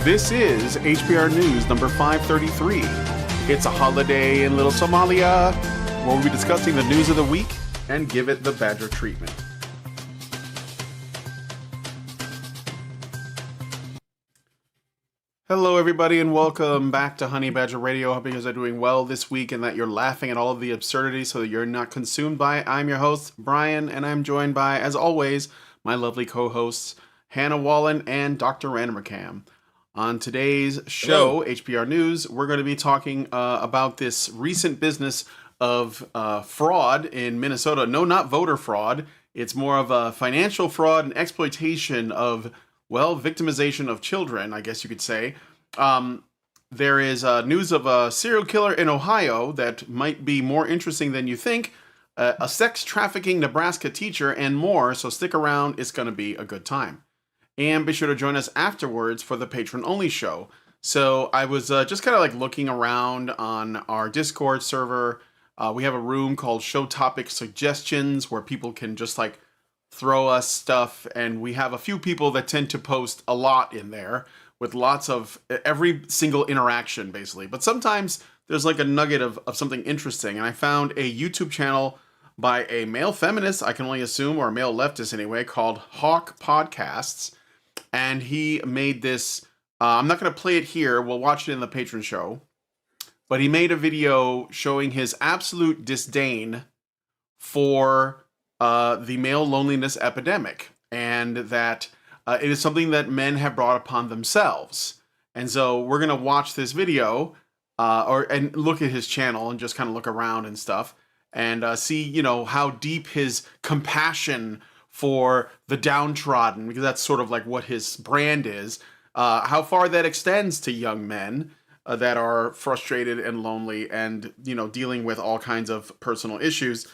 This is HBR News number 533. It's a holiday in Little Somalia, where we'll be discussing the news of the week and give it the Badger treatment. Hello, everybody, and welcome back to Honey Badger Radio. Hoping you guys are doing well this week and that you're laughing at all of the absurdity so that you're not consumed by it. I'm your host, Brian, and I'm joined by, as always, my lovely co-hosts, Hannah Wallen and Dr. Randermacam. On today's show, HBR News, we're going to be talking about this recent business of fraud in Minnesota. No, not voter fraud. It's more of a financial fraud and exploitation of, well, victimization of children, I guess you could say. There is news of a serial killer in Ohio that might be more interesting than you think, a sex trafficking Nebraska teacher, and more. So stick around. It's going to be a good time. And be sure to join us afterwards for the patron-only show. So I was just kind of like looking around on our Discord server. We have a room called Show Topic Suggestions where people can just like throw us stuff. And we have a few people that tend to post a lot in there with lots of every single interaction, basically. But sometimes there's like a nugget of something interesting. And I found a YouTube channel by a male feminist, I can only assume, or a male leftist anyway, called Hawk Podcasts. And he made this, I'm not going to play it here, we'll watch it in the patron show, but he made a video showing his absolute disdain for the male loneliness epidemic, and that it is something that men have brought upon themselves. And so we're going to watch this video and look at his channel and just kind of look around and stuff and see, you know, how deep his compassion for the downtrodden, because that's sort of like what his brand is, how far that extends to young men that are frustrated and lonely and, you know, dealing with all kinds of personal issues.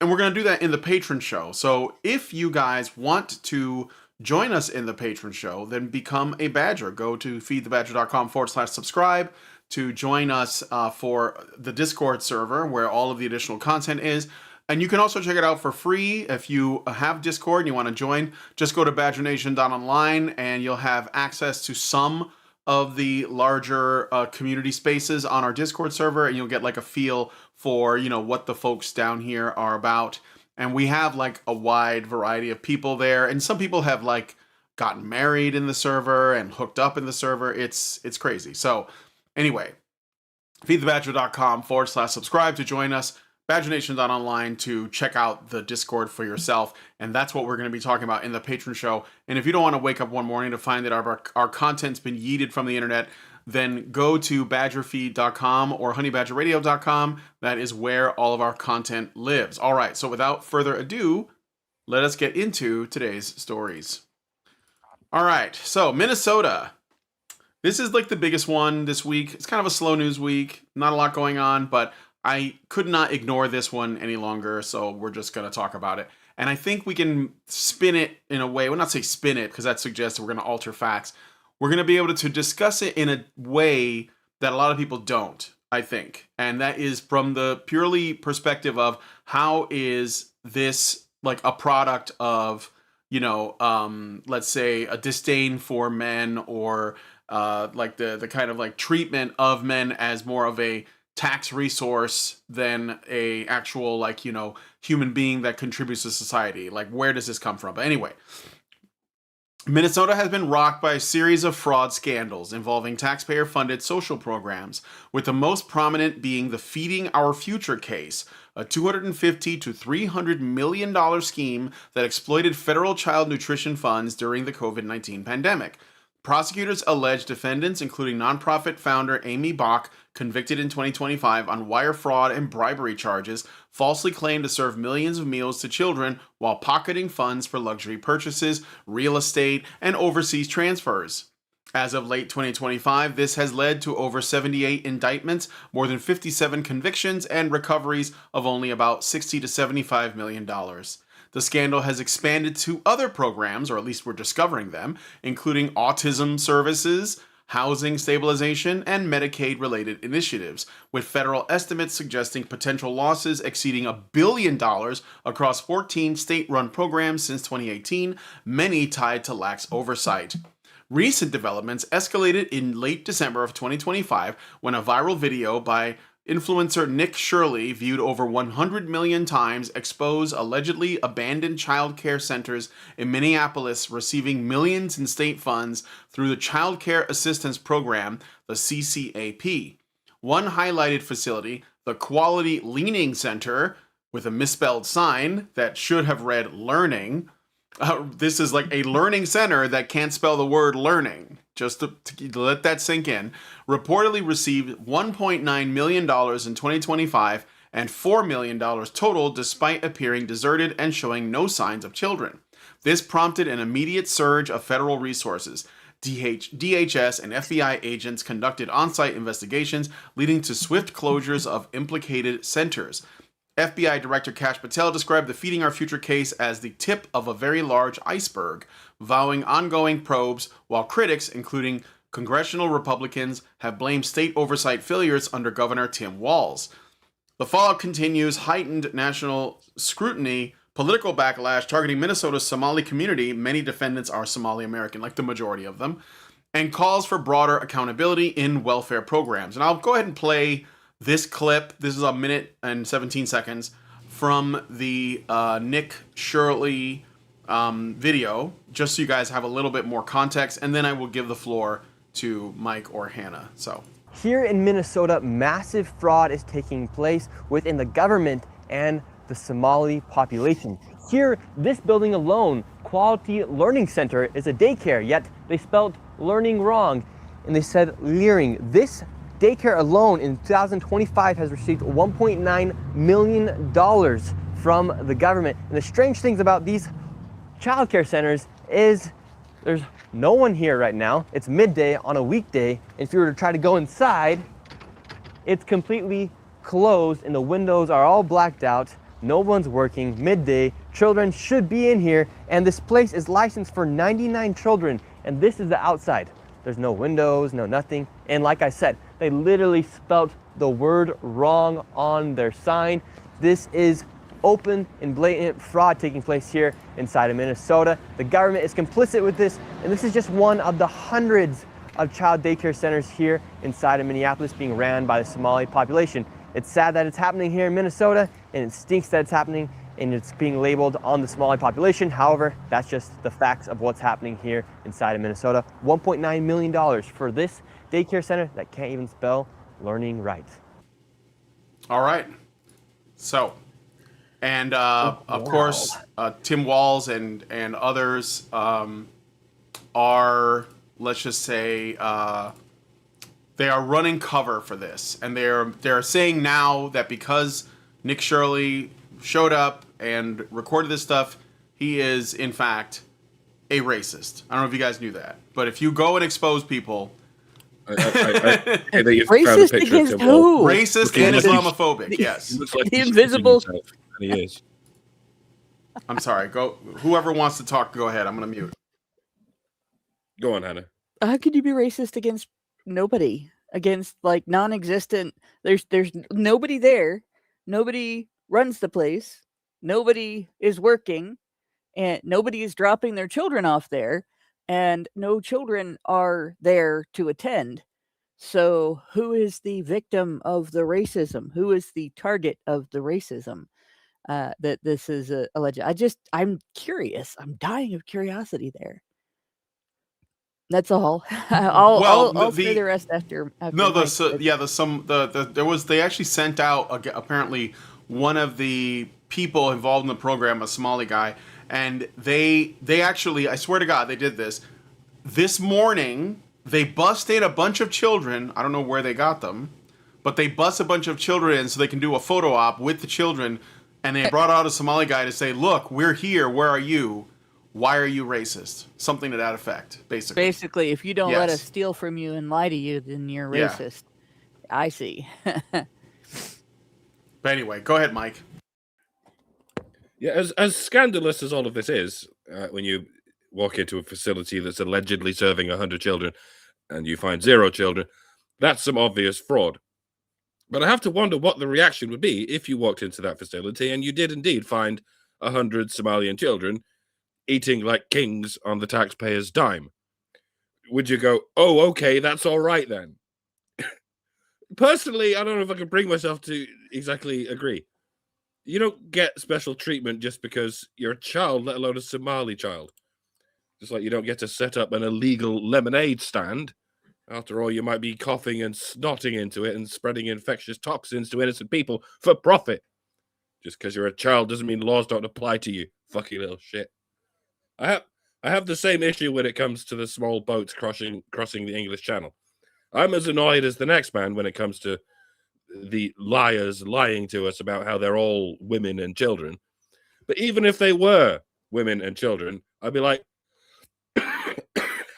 And we're going to do that in the patron show. So if you guys want to join us in the patron show, then become a Badger. Go to feedthebadger.com/subscribe to join us for the Discord server where all of the additional content is. And you can also check it out for free. If you have Discord and you want to join, just go to badgernation.online and you'll have access to some of the larger community spaces on our Discord server, and you'll get like a feel for, you know, what the folks down here are about. And we have like a wide variety of people there, and some people have like gotten married in the server and hooked up in the server. It's crazy. So anyway, feedthebadger.com/subscribe to join us. BadgerNation.online to check out the Discord for yourself. And that's what we're going to be talking about in the patron show. And if you don't want to wake up one morning to find that our content's been yeeted from the internet, then go to badgerfeed.com or honeybadgerradio.com. That is where all of our content lives. All right, so without further ado, let us get into today's stories. All right, so Minnesota. This is like the biggest one this week. It's kind of a slow news week. Not a lot going on, but I could not ignore this one any longer, so we're just going to talk about it. And I think we can spin it in a way, well, not say spin it, because that suggests that we're going to alter facts. We're going to be able to discuss it in a way that a lot of people don't, I think. And that is from the purely perspective of how is this like a product of, you know, let's say a disdain for men, or like the kind of like treatment of men as more of a tax resource than a actual, like, you know, human being that contributes to society. Like, where does this come from? But anyway, Minnesota has been rocked by a series of fraud scandals involving taxpayer-funded social programs, with the most prominent being the Feeding Our Future case, a $250 to $300 million scheme that exploited federal child nutrition funds during the COVID-19 pandemic. Prosecutors allege defendants, including nonprofit founder Amy Bach, convicted in 2025 on wire fraud and bribery charges, falsely claimed to serve millions of meals to children while pocketing funds for luxury purchases, real estate, and overseas transfers. As of late 2025, this has led to over 78 indictments, more than 57 convictions, and recoveries of only about $60 to $75 million. The scandal has expanded to other programs, or at least we're discovering them, including autism services, housing stabilization, and Medicaid-related initiatives, with federal estimates suggesting potential losses exceeding $1 billion across 14 state-run programs since 2018, many tied to lax oversight. Recent developments escalated in late December of 2025 when a viral video by influencer Nick Shirley, viewed over 100 million times, exposed allegedly abandoned child care centers in Minneapolis receiving millions in state funds through the Child Care Assistance Program, the CCAP. One highlighted facility, the Quality Leaning Center, with a misspelled sign that should have read learning. This is like a learning center that can't spell the word learning. Just to let that sink in, reportedly received $1.9 million in 2025 and $4 million total, despite appearing deserted and showing no signs of children. This prompted an immediate surge of federal resources. DHS and FBI agents conducted on-site investigations, leading to swift closures of implicated centers. FBI Director Kash Patel described the Feeding Our Future case as the tip of a very large iceberg, vowing ongoing probes, while critics, including congressional Republicans, have blamed state oversight failures under Governor Tim Walz. The fallout continues, heightened national scrutiny, political backlash targeting Minnesota's Somali community. Many defendants are Somali American, like the majority of them, and calls for broader accountability in welfare programs. And I'll go ahead and play this clip. This is a minute and 17 seconds from the Nick Shirley video, just so you guys have a little bit more context, and then I will give the floor to Mike or Hannah. So here in Minnesota, massive fraud is taking place within the government and the Somali population. Here, this building alone, Quality Learning Center, is a daycare, yet they spelled learning wrong, and they said leering. This daycare alone in 2025 has received $1.9 million from the government. And the strange things about these childcare centers is there's no one here right now. It's midday on a weekday. If you were to try to go inside, it's completely closed and the windows are all blacked out. No one's working, midday. Children should be in here, and this place is licensed for 99 children, and this is the outside. There's no windows, no nothing. And like I said, they literally spelt the word wrong on their sign. This is open and blatant fraud taking place here inside of Minnesota. The government is complicit with this, and this is just one of the hundreds of child daycare centers here inside of Minneapolis being ran by the Somali population. It's sad that it's happening here in Minnesota, and it stinks that it's happening and it's being labeled on the Somali population. However, that's just the facts of what's happening here inside of Minnesota. $1.9 million for this daycare center that can't even spell learning right. All right. So, and of course, Tim Walz and others are, let's just say, they are running cover for this, and they're saying now that because Nick Shirley showed up and recorded this stuff, he is in fact a racist. I don't know if you guys knew that, but if you go and expose people, racist against who? Racist and Islamophobic. Yes, like the invisible. He is. I'm sorry. Go. Whoever wants to talk, go ahead. I'm gonna mute. Go on, Hannah. How could you be racist against nobody? Against like non-existent? There's nobody there. Nobody runs the place. Nobody is working, and nobody is dropping their children off there, and no children are there to attend. So who is the victim of the racism? Who is the target of the racism that this is alleged? I'm curious. I'm dying of curiosity there. That's all. I'll say the rest after no, they actually sent out apparently one of the people involved in the program, a Somali guy, and they actually, I swear to God, they did this morning. They busted a bunch of children. I don't know where they got them, but they bust a bunch of children in so they can do a photo op with the children, and they brought out a Somali guy to say, "Look, we're here. Where are you? Why are you racist?" Something to that effect, basically. Basically, if you don't let us steal from you and lie to you, then you're racist. I see. But anyway, go ahead, Mike. Yeah, as scandalous as all of this is, when you walk into a facility that's allegedly serving 100 children, and you find 0 children, that's some obvious fraud. But I have to wonder what the reaction would be if you walked into that facility and you did indeed find 100 Somalian children eating like kings on the taxpayer's dime. Would you go, oh, okay, that's all right then? Personally, I don't know if I can bring myself to exactly agree. You don't get special treatment just because you're a child, let alone a Somali child. Just like you don't get to set up an illegal lemonade stand. After all, you might be coughing and snotting into it and spreading infectious toxins to innocent people for profit. Just because you're a child doesn't mean laws don't apply to you. Fucking little shit. I have the same issue when it comes to the small boats crossing the English Channel. I'm as annoyed as the next man when it comes to the liars lying to us about how they're all women and children. But even if they were women and children, I'd be like,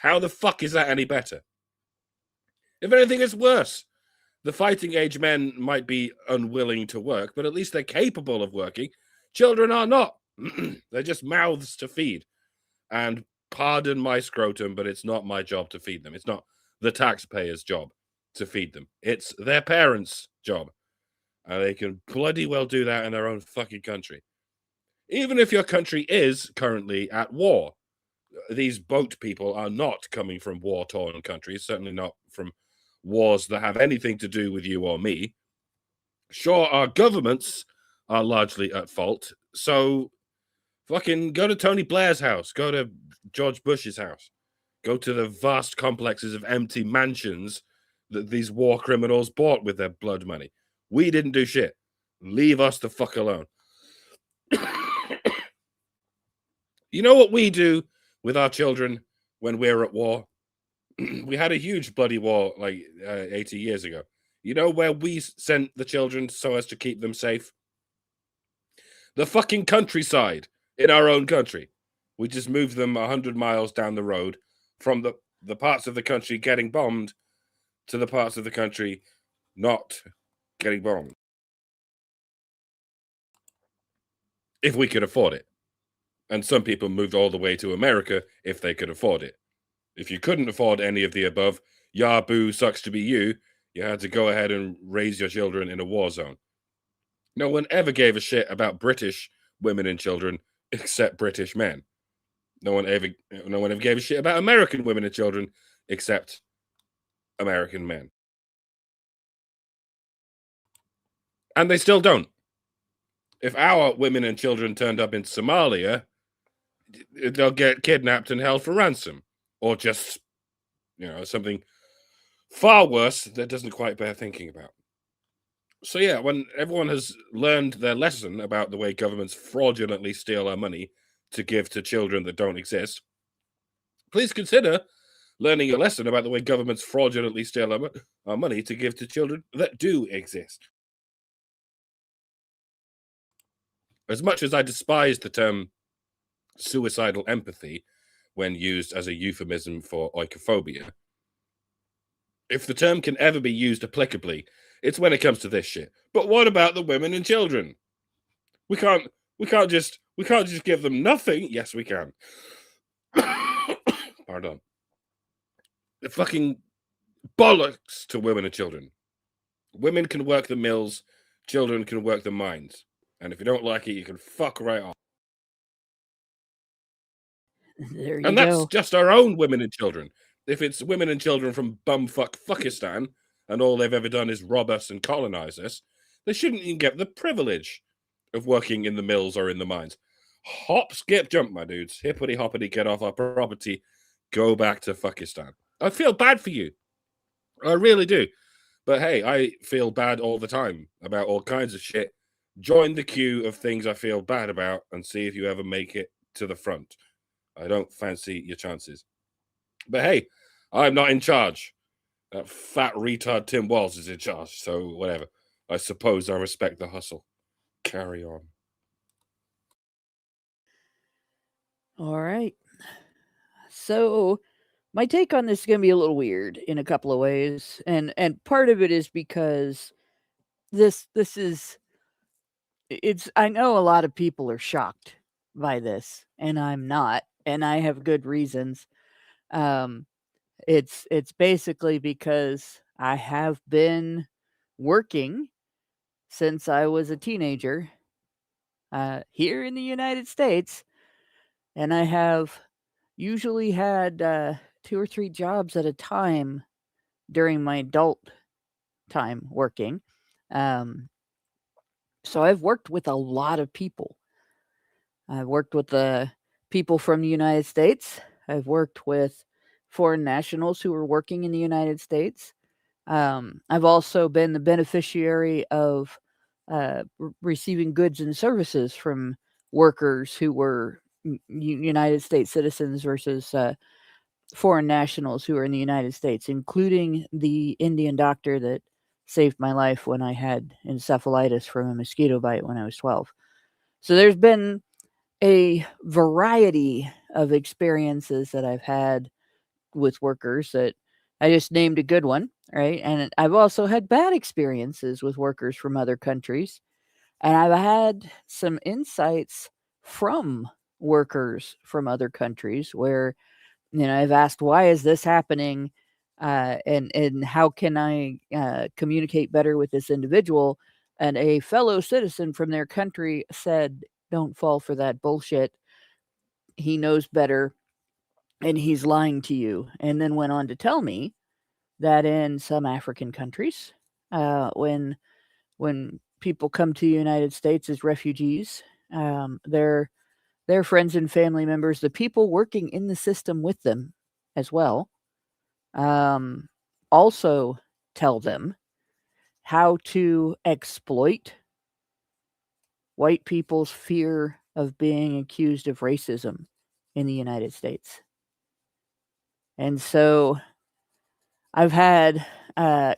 how the fuck is that any better? If anything, it's worse. The fighting age men might be unwilling to work, but at least they're capable of working. Children are not. They're just mouths to feed. And pardon my scrotum, but it's not my job to feed them. It's not the taxpayer's job to feed them. It's their parents' job. And they can bloody well do that in their own fucking country. Even if your country is currently at war, these boat people are not coming from war-torn countries, certainly not from wars that have anything to do with you or me. Sure, our governments are largely at fault, so fucking go to Tony Blair's house, go to George Bush's house, go to the vast complexes of empty mansions that these war criminals bought with their blood money. We didn't do shit. Leave us the fuck alone. You know what we do with our children when we're at war? We had a huge bloody war like 80 years ago. You know where we sent the children so as to keep them safe? The fucking countryside in our own country. We just moved them 100 miles down the road from the parts of the country getting bombed to the parts of the country not getting bombed. If we could afford it. And some people moved all the way to America if they could afford it. If you couldn't afford any of the above, boo, sucks to be you. You had to go ahead and raise your children in a war zone. No one ever gave a shit about British women and children except British men. No one ever gave a shit about American women and children except American men. And they still don't. If our women and children turned up in Somalia, they'll get kidnapped and held for ransom. Or just, something far worse that doesn't quite bear thinking about. So yeah, when everyone has learned their lesson about the way governments fraudulently steal our money to give to children that don't exist, please consider learning a lesson about the way governments fraudulently steal our money to give to children that do exist. As much as I despise the term suicidal empathy when used as a euphemism for oikophobia, if the term can ever be used applicably, it's when it comes to this shit. But what about the women and children? We can't just give them nothing. Yes, we can. Pardon. The fucking bollocks to women and children. Women can work the mills, children can work the mines. And if you don't like it, you can fuck right off. There you And go. that's just our own women and children. If it's women and children from bumfuck Fuckistan, and all they've ever done is rob us and colonize us, they shouldn't even get the privilege of working in the mills or in the mines. Hop, skip, jump, my dudes. Hippity hoppity, get off our property. Go back to Fuckistan. I feel bad for you. I really do. But hey, I feel bad all the time about all kinds of shit. Join the queue of things I feel bad about and see if you ever make it to the front. I don't fancy your chances. But hey, I'm not in charge. That fat retard Tim Walz is in charge, so whatever. I suppose I respect the hustle. Carry on. All right. So my take on this is going to be a little weird in a couple of ways, and part of it is because this is it's I know a lot of people are shocked by this, and I'm not, and I have good reasons. it's basically because I have been working since I was a teenager here in the United States, and I have usually had 2 or 3 jobs at a time during my adult time working. Um, so I've worked with a lot of people. I've worked with the people from the United States. I've worked with foreign nationals who are working in the United States. I've also been the beneficiary of receiving goods and services from workers who were United States citizens versus foreign nationals who are in the United States, including the Indian doctor that saved my life when I had encephalitis from a mosquito bite when I was 12. So there's been a variety of experiences that I've had with workers that I just named a good one, right? And I've also had bad experiences with workers from other countries. And I've had some insights from workers from other countries where, I've asked, why is this happening? And how can I communicate better with this individual? And a fellow citizen from their country said, don't fall for that bullshit. He knows better and he's lying to you. And then went on to tell me that in some African countries, when people come to the United States as refugees, their friends and family members, the people working in the system with them as well, also tell them how to exploit white people's fear of being accused of racism in the United States. And so I've had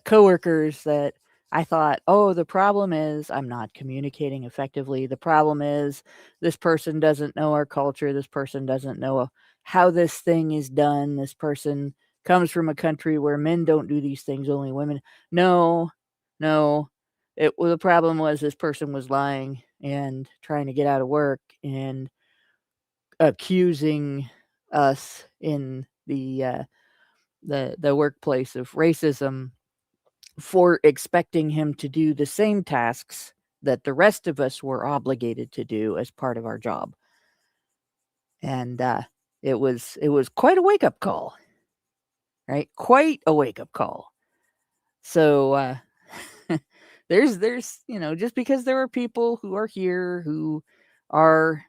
coworkers that I thought, oh, the problem is I'm not communicating effectively. The problem is this person doesn't know our culture. This person doesn't know how this thing is done. This person comes from a country where men don't do these things, only women. No. The problem was this person was lying and trying to get out of work and accusing us in the workplace of racism for expecting him to do the same tasks that the rest of us were obligated to do as part of our job. And it was quite a wake-up call, right? Quite a wake-up call. So there's just because there are people who are here who are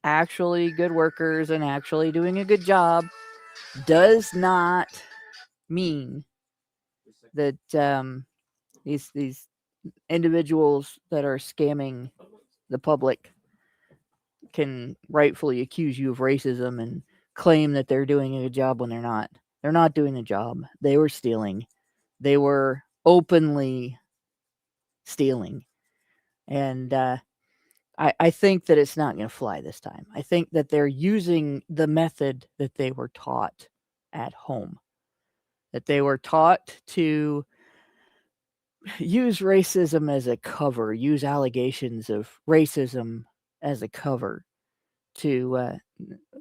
actually good workers and actually doing a good job does not mean that these individuals that are scamming the public can rightfully accuse you of racism and claim that they're doing a good job when they're not. They're not doing the job. They were stealing. They were openly stealing. And I think that it's not going to fly this time. I think that they're using the method that they were taught at home, that they were taught to use racism as a cover, use allegations of racism as a cover to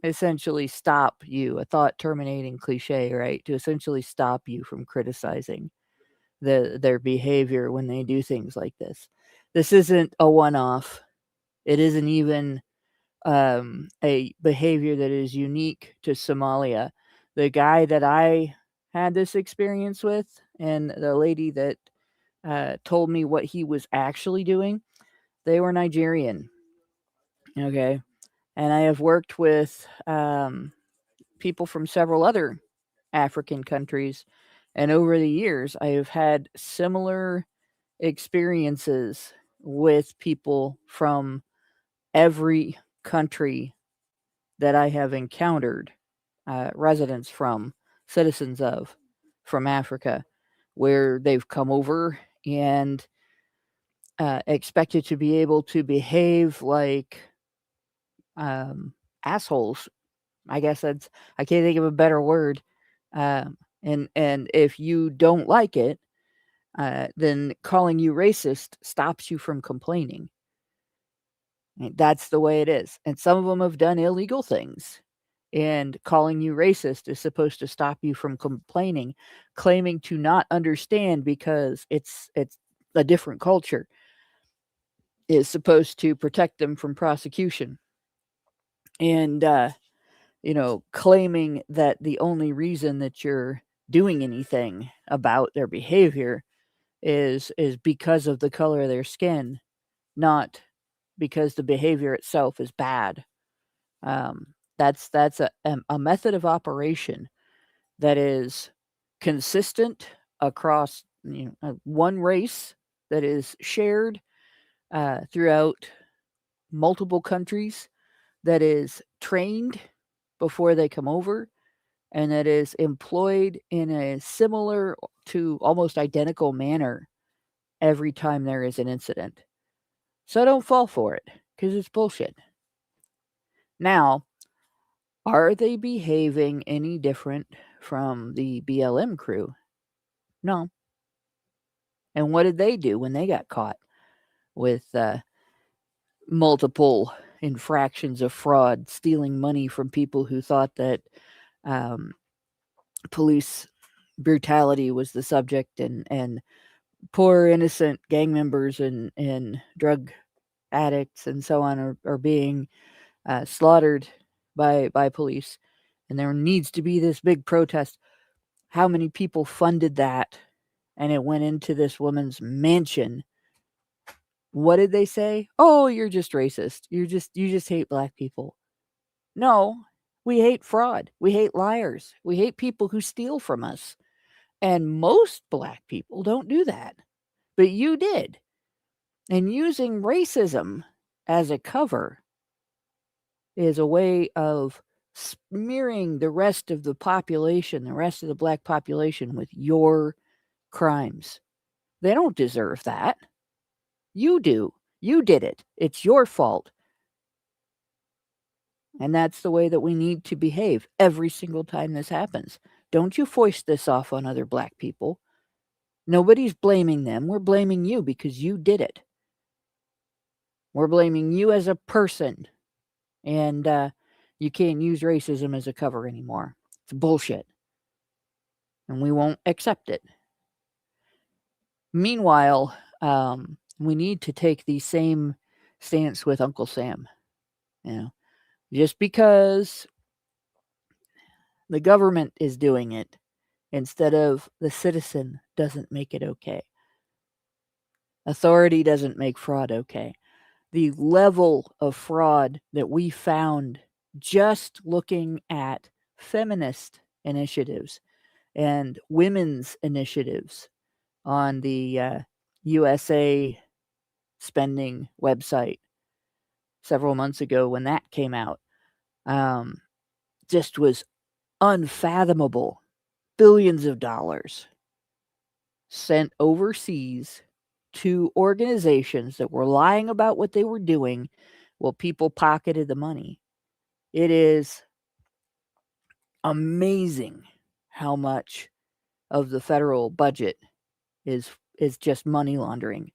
essentially stop you, a thought terminating cliche, right? To essentially stop you from criticizing their behavior when they do things like this. This isn't a one-off. It isn't even a behavior that is unique to Somalia. The guy that I had this experience with and the lady that told me what he was actually doing, they were Nigerian. Okay. And I have worked with people from several other African countries. And over the years, I have had similar experiences with people from every country that I have encountered, residents from, citizens of, from Africa, where they've come over and expected to be able to behave like assholes. I guess I can't think of a better word. And if you don't like it, then calling you racist stops you from complaining. That's the way it is. And some of them have done illegal things. And calling you racist is supposed to stop you from complaining, claiming to not understand because it's a different culture, is supposed to protect them from prosecution. And claiming that the only reason that you're doing anything about their behavior is because of the color of their skin, not because the behavior itself is bad. That's a method of operation that is consistent across one race, that is shared throughout multiple countries, that is trained before they come over, and that is employed in a similar to almost identical manner every time there is an incident. So don't fall for it, because it's bullshit. Now, are they behaving any different from the BLM crew? No. And what did they do when they got caught with multiple infractions of fraud, stealing money from people who thought that police brutality was the subject, and poor innocent gang members and drug addicts and so on are being slaughtered by police, and there needs to be this big protest. How many people funded that? And it went into this woman's mansion. What did they say? Oh, you're just racist. You just hate black people. No, we hate fraud. We hate liars. We hate people who steal from us. And most black people don't do that. But you did. And using racism as a cover is a way of smearing the rest of the population, the rest of the black population, with your crimes. They don't deserve that. You do. You did it. It's your fault. And that's the way that we need to behave every single time this happens. Don't you foist this off on other black people. Nobody's blaming them. We're blaming you because you did it. We're blaming you as a person. And you can't use racism as a cover anymore. It's bullshit. And we won't accept it. Meanwhile, we need to take the same stance with Uncle Sam. Just because the government is doing it instead of the citizen doesn't make it okay. Authority doesn't make fraud okay. The level of fraud that we found just looking at feminist initiatives and women's initiatives on the USA spending website several months ago when that came out, just was unfathomable. Billions of dollars sent overseas to organizations that were lying about what they were doing while people pocketed the money. It is amazing how much of the federal budget is just money laundering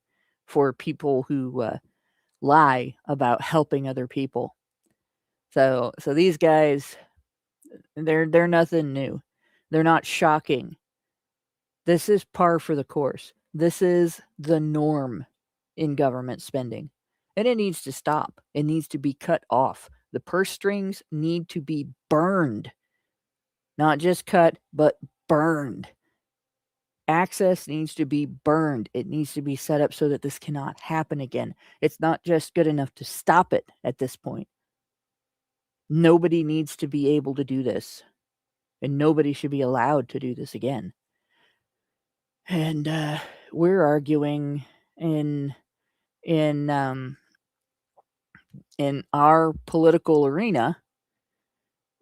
for people who lie about helping other people. So these guys, they're nothing new. They're not shocking. This is par for the course. This is the norm in government spending. And it needs to stop. It needs to be cut off. The purse strings need to be burned. Not just cut, but burned. Access needs to be burned. It needs to be set up so that this cannot happen again. It's not just good enough to stop it at this point. Nobody needs to be able to do this. And nobody should be allowed to do this again. And we're arguing in our political arena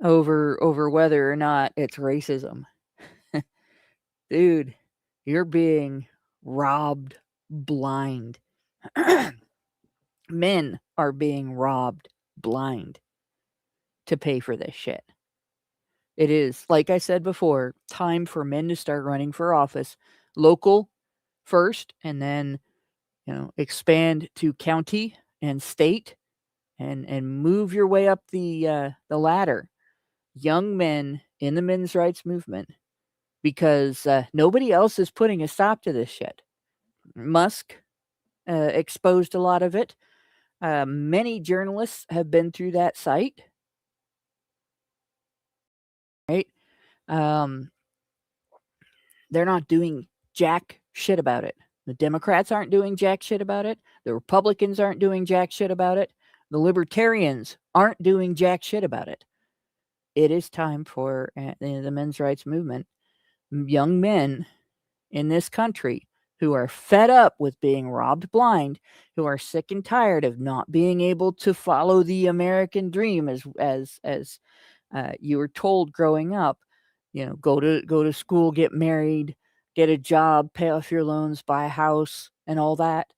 over whether or not it's racism. Dude, you're being robbed blind. Men are being robbed blind to pay for this shit. It is, like I said before, time for men to start running for office, local first, and then expand to county and state, and move your way up the ladder. young men in the men's rights movement because nobody else is putting a stop to this shit. Musk exposed a lot of it. Many journalists have been through that site. Right? They're not doing jack shit about it. The Democrats aren't doing jack shit about it. The Republicans aren't doing jack shit about it. The Libertarians aren't doing jack shit about it. It is time for the men's rights movement. Young men in this country who are fed up with being robbed blind, who are sick and tired of not being able to follow the American dream as you were told growing up. Go to school, get married, get a job, pay off your loans, buy a house, and all that.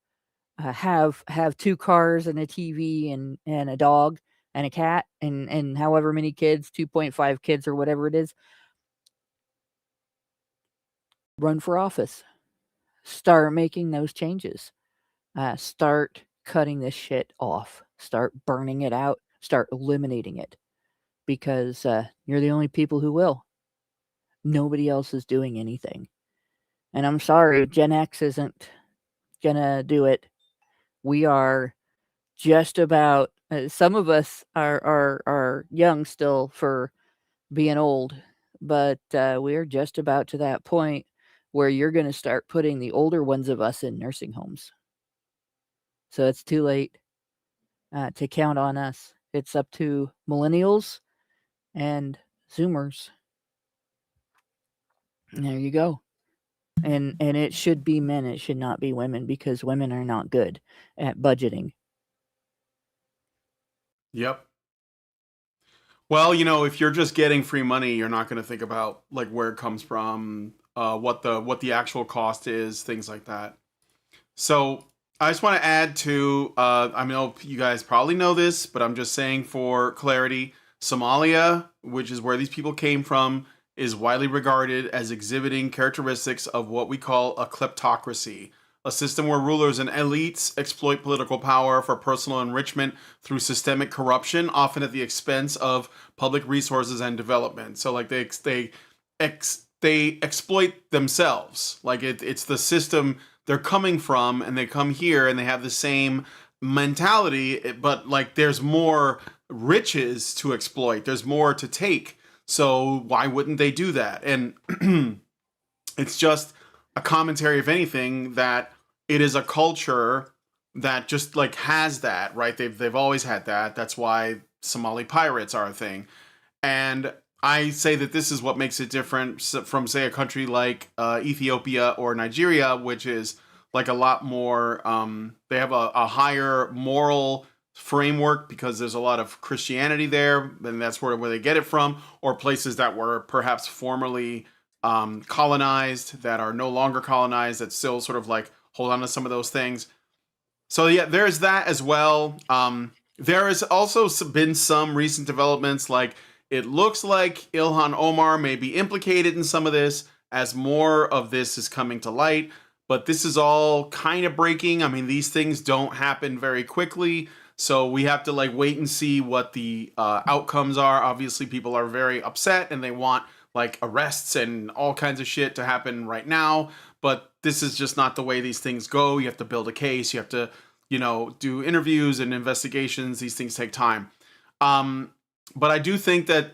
Have 2 cars and a TV and a dog and a cat and however many kids, 2.5 kids or whatever it is. Run for office. Start making those changes. Start cutting this shit off. Start burning it out. Start eliminating it. Because you're the only people who will. Nobody else is doing anything. And I'm sorry, Gen X isn't gonna do it. We are just about, some of us are young still for being old, but we're just about to that point where you're going to start putting the older ones of us in nursing homes. So it's too late to count on us. It's up to millennials and Zoomers. And there you go. And it should be men. It should not be women because women are not good at budgeting. Yep. Well, if you're just getting free money, you're not going to think about like where it comes from, what the actual cost is, things like that. So I just want to add to, I know you guys probably know this, but I'm just saying for clarity, Somalia, which is where these people came from, is widely regarded as exhibiting characteristics of what we call a kleptocracy, a system where rulers and elites exploit political power for personal enrichment through systemic corruption, often at the expense of public resources and development. So, like they exploit themselves. Like it's the system they're coming from, and they come here and they have the same mentality, but like there's more riches to exploit. There's more to take. So why wouldn't they do that? And it's just a commentary, if anything, that it is a culture that just like has that, right? They've always had that. That's why Somali pirates are a thing. And I say that this is what makes it different from, say, a country like Ethiopia or Nigeria, which is like a lot more, they have a higher moral framework because there's a lot of Christianity there, and that's where they get it from, or places that were perhaps formerly colonized that are no longer colonized, that still sort of like hold on to some of those things. So yeah, there's that as well. There has also been some recent developments, like it looks like Ilhan Omar may be implicated in some of this as more of this is coming to light, but this is all kind of breaking. I mean, these things don't happen very quickly, so we have to like wait and see what the outcomes are. Obviously, people are very upset and they want like arrests and all kinds of shit to happen right now, but this is just not the way these things go. You have to build a case, you have to, do interviews and investigations. These things take time. But I do think that,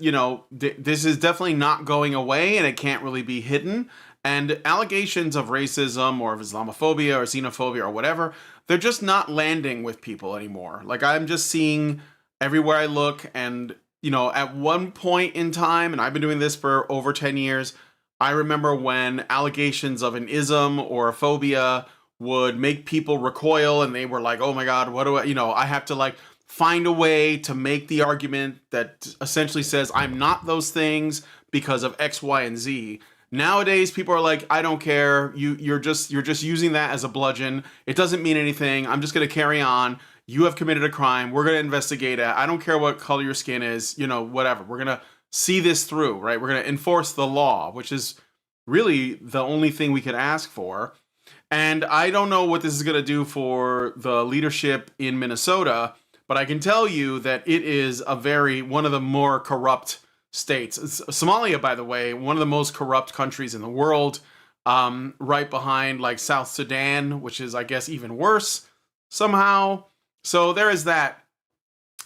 this is definitely not going away, and it can't really be hidden. And allegations of racism or of Islamophobia or xenophobia or whatever, they're just not landing with people anymore. Like, I'm just seeing everywhere I look, and, at one point in time, and I've been doing this for over 10 years, I remember when allegations of an ism or a phobia would make people recoil, and they were like, oh my God, what do I have to like find a way to make the argument that essentially says I'm not those things because of X, Y, and Z. Nowadays, people are like, I don't care. You're just using that as a bludgeon. It doesn't mean anything. I'm just going to carry on. You have committed a crime. We're going to investigate it. I don't care what color your skin is, whatever. We're going to see this through, right? We're going to enforce the law, which is really the only thing we could ask for. And I don't know what this is going to do for the leadership in Minnesota, but I can tell you that it is one of the more corrupt states. Somalia, by the way, one of the most corrupt countries in the world, right behind like South Sudan, which is, I guess, even worse somehow. So there is that.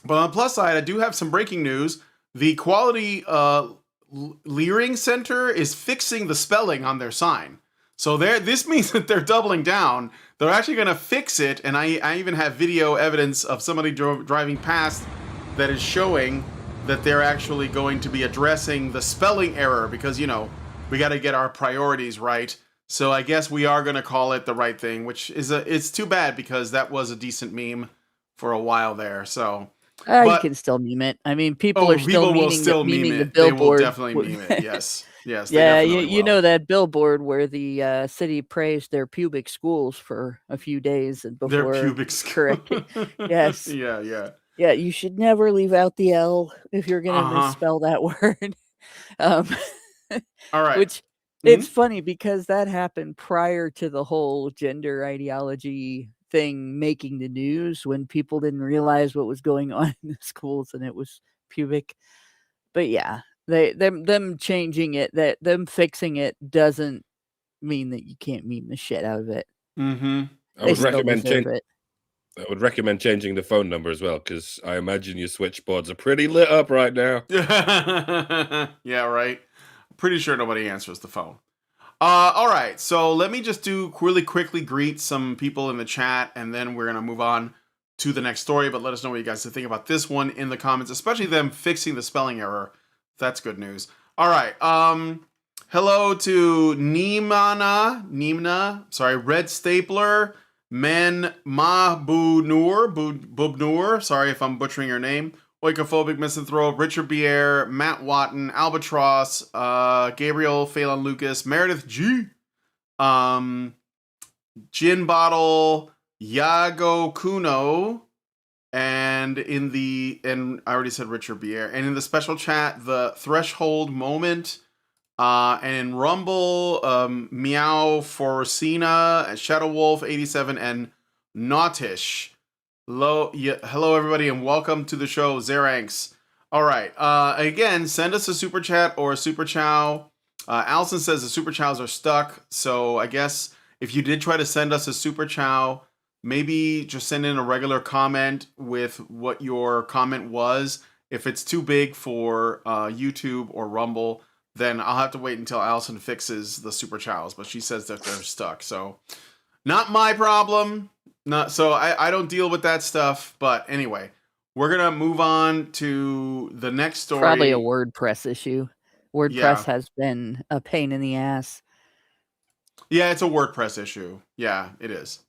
But on the plus side, I do have some breaking news. The Quality Leering Center is fixing the spelling on their sign. So this means that they're doubling down. They're actually going to fix it. And I even have video evidence of somebody driving past that is showing that they're actually going to be addressing the spelling error because, you know, we got to get our priorities right. So I guess we are going to call it the right thing, which is it's too bad because that was a decent meme for a while there. So You can still meme it. I mean, people are still people will memeing still meme the it. They will billboard. definitely meme it. Yes. Yes. They Yeah, definitely you will. know that billboard where the city praised their pubic schools for a few days and Their before pubic correcting. Yes. Yeah. Yeah, you should never leave out the L if you're gonna misspell that word. All right. Which it's funny because that happened prior to the whole gender ideology thing making the news when people didn't realize what was going on in the schools and it was pubic. But yeah, them changing it, them fixing it doesn't mean that you can't meme the shit out of it. Mm-hmm. I would recommend changing the phone number as well, because I imagine your switchboards are pretty lit up right now. Yeah, right. Pretty sure nobody answers the phone. All right, so let me just really quickly greet some people in the chat, and then we're going to move on to the next story. But let us know what you guys think about this one in the comments, especially them fixing the spelling error. That's good news. All right. Hello to Nimna, sorry, Red Stapler, Men Bubnur, sorry if I'm butchering your name, Oikophobic Misanthrope, Richard Bier, Matt Watton, Albatross, Gabriel Phelan Lucas, Meredith G, Gin Bottle, Yago Kuno, and I already said Richard Bier, and in the special chat, the Threshold Moment, and in Rumble, Meow Forcina, Shadow Wolf 87, and Nautish. Hello, everybody, and welcome to the show, Zeranx. All right. Again, send us a super chat or a super chow. Allison says the super chows are stuck, so I guess if you did try to send us a super chow, maybe just send in a regular comment with what your comment was. If it's too big for YouTube or Rumble, then I'll have to wait until Allison fixes the super chows. But she says that they're stuck, so not my problem. I don't deal with that stuff. But anyway, we're gonna move on to the next story. Probably a WordPress issue. WordPress has been a pain in the ass. Yeah, it's a WordPress issue. Yeah, it is.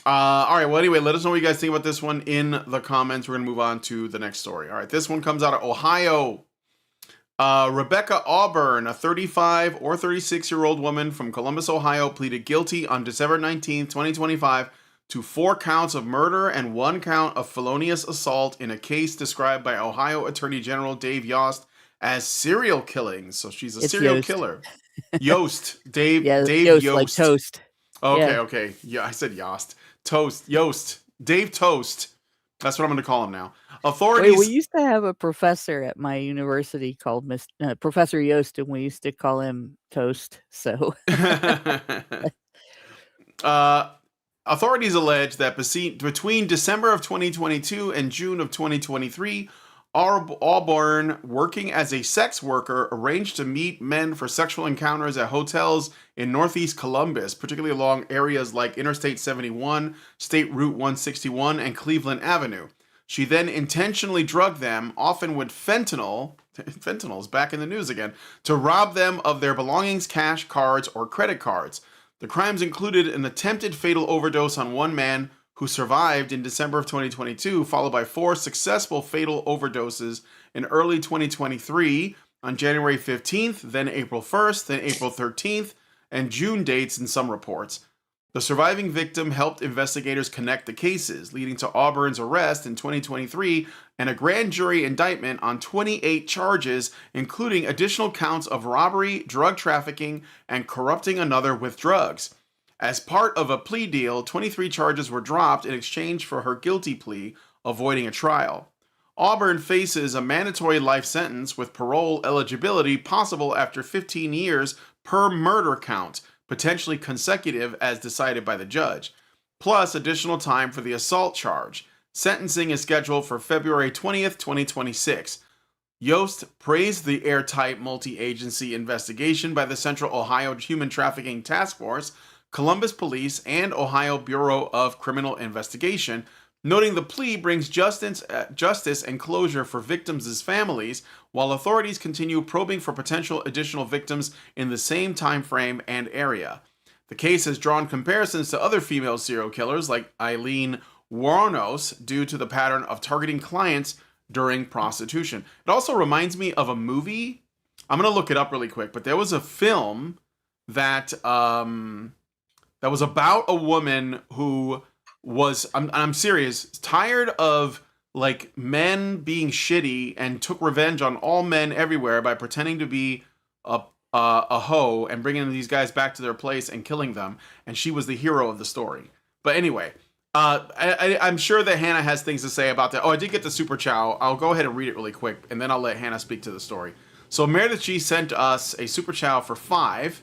All right, well, anyway, let us know what you guys think about this one in the comments. We're going to move on to the next story. All right, this one comes out of Ohio. Rebecca Auburn, a 35 or 36-year-old woman from Columbus, Ohio, pleaded guilty on December 19th, 2025 to 4 counts of murder and 1 count of felonious assault in a case described by Ohio Attorney General Dave Yost as serial killings. So she's a serial killer. Yost. Dave Yost. Like toast. Okay. Yeah, I said Yost. Yost. Dave Toast. That's what I'm going to call him now. Authorities. Wait, we used to have a professor at my university called Professor Yost, and we used to call him Toast. So, authorities allege that between December of 2022 and June of 2023, Auburn, working as a sex worker, arranged to meet men for sexual encounters at hotels in Northeast Columbus, particularly along areas like Interstate 71, State Route 161, and Cleveland Avenue. She then intentionally drugged them, often with fentanyl, fentanyl's back in the news again, to rob them of their belongings, cash, cards, or credit cards. The crimes included an attempted fatal overdose on one man who survived in December of 2022, followed by 4 successful fatal overdoses in early 2023 on January 15th, then April 1st, then April 13th, and June dates in some reports. The surviving victim helped investigators connect the cases, leading to Auburn's arrest in 2023 and a grand jury indictment on 28 charges, including additional counts of robbery, drug trafficking, and corrupting another with drugs. As part of a plea deal, 23 charges were dropped in exchange for her guilty plea, avoiding a trial. Auburn faces a mandatory life sentence with parole eligibility possible after 15 years per murder count, potentially consecutive as decided by the judge, plus additional time for the assault charge. Sentencing is scheduled for February 20th, 2026. Yost praised the airtight multi-agency investigation by the Central Ohio Human Trafficking Task Force, Columbus Police, and Ohio Bureau of Criminal Investigation, noting the plea brings justice and closure for victims' families, while authorities continue probing for potential additional victims in the same time frame and area. The case has drawn comparisons to other female serial killers like Eileen Wuornos due to the pattern of targeting clients during prostitution. It also reminds me of a movie. I'm gonna look it up really quick, but there was a film that that was about a woman who was I'm serious, tired of like men being shitty and took revenge on all men everywhere by pretending to be a hoe and bringing these guys back to their place and killing them, and she was the hero of the story. But anyway, I'm sure that Hannah has things to say about that. Oh, I did get the super chow. I'll go ahead and read it really quick, and then I'll let Hannah speak to the story. So Meredith G sent us a super chow for 5,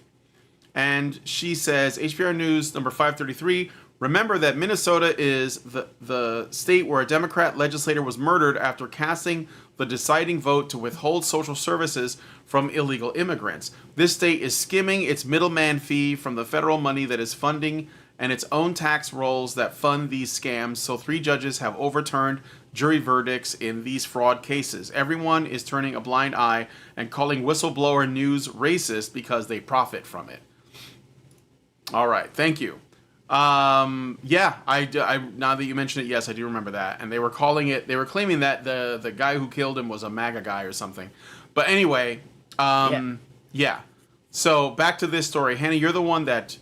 and she says, HBR News number 533, remember that Minnesota is the state where a Democrat legislator was murdered after casting the deciding vote to withhold social services from illegal immigrants. This state is skimming its middleman fee from the federal money that is funding and its own tax rolls that fund these scams, so 3 judges have overturned jury verdicts in these fraud cases. Everyone is turning a blind eye and calling whistleblower news racist because they profit from it. All right, thank you. Yeah, I now that you mention it, yes, I do remember that. And they were claiming that the guy who killed him was a MAGA guy or something. But anyway, yeah. So back to this story. Hannah, you're the one that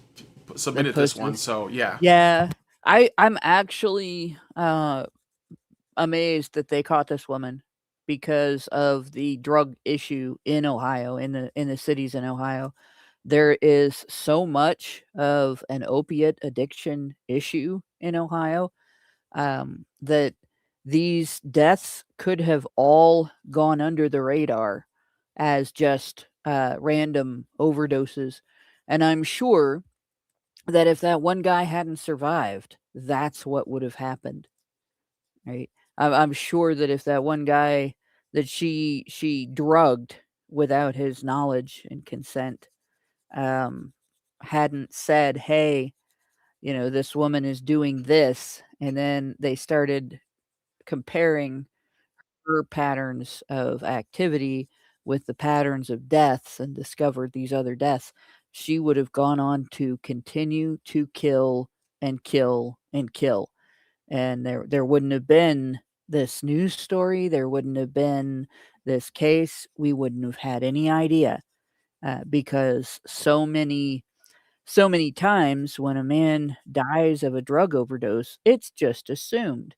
submitted this one, so yeah. Yeah, I'm actually amazed that they caught this woman because of the drug issue in Ohio, in the cities in Ohio. There is so much of an opiate addiction issue in Ohio that these deaths could have all gone under the radar as just random overdoses. And I'm sure that if that one guy hadn't survived, that's what would have happened, right? I'm sure that if that one guy that she drugged without his knowledge and consent hadn't said, hey, this woman is doing this, and then they started comparing her patterns of activity with the patterns of deaths and discovered these other deaths, she would have gone on to continue to kill and kill and kill. And there wouldn't have been this news story. There wouldn't have been this case. We wouldn't have had any idea because so many times when a man dies of a drug overdose, it's just assumed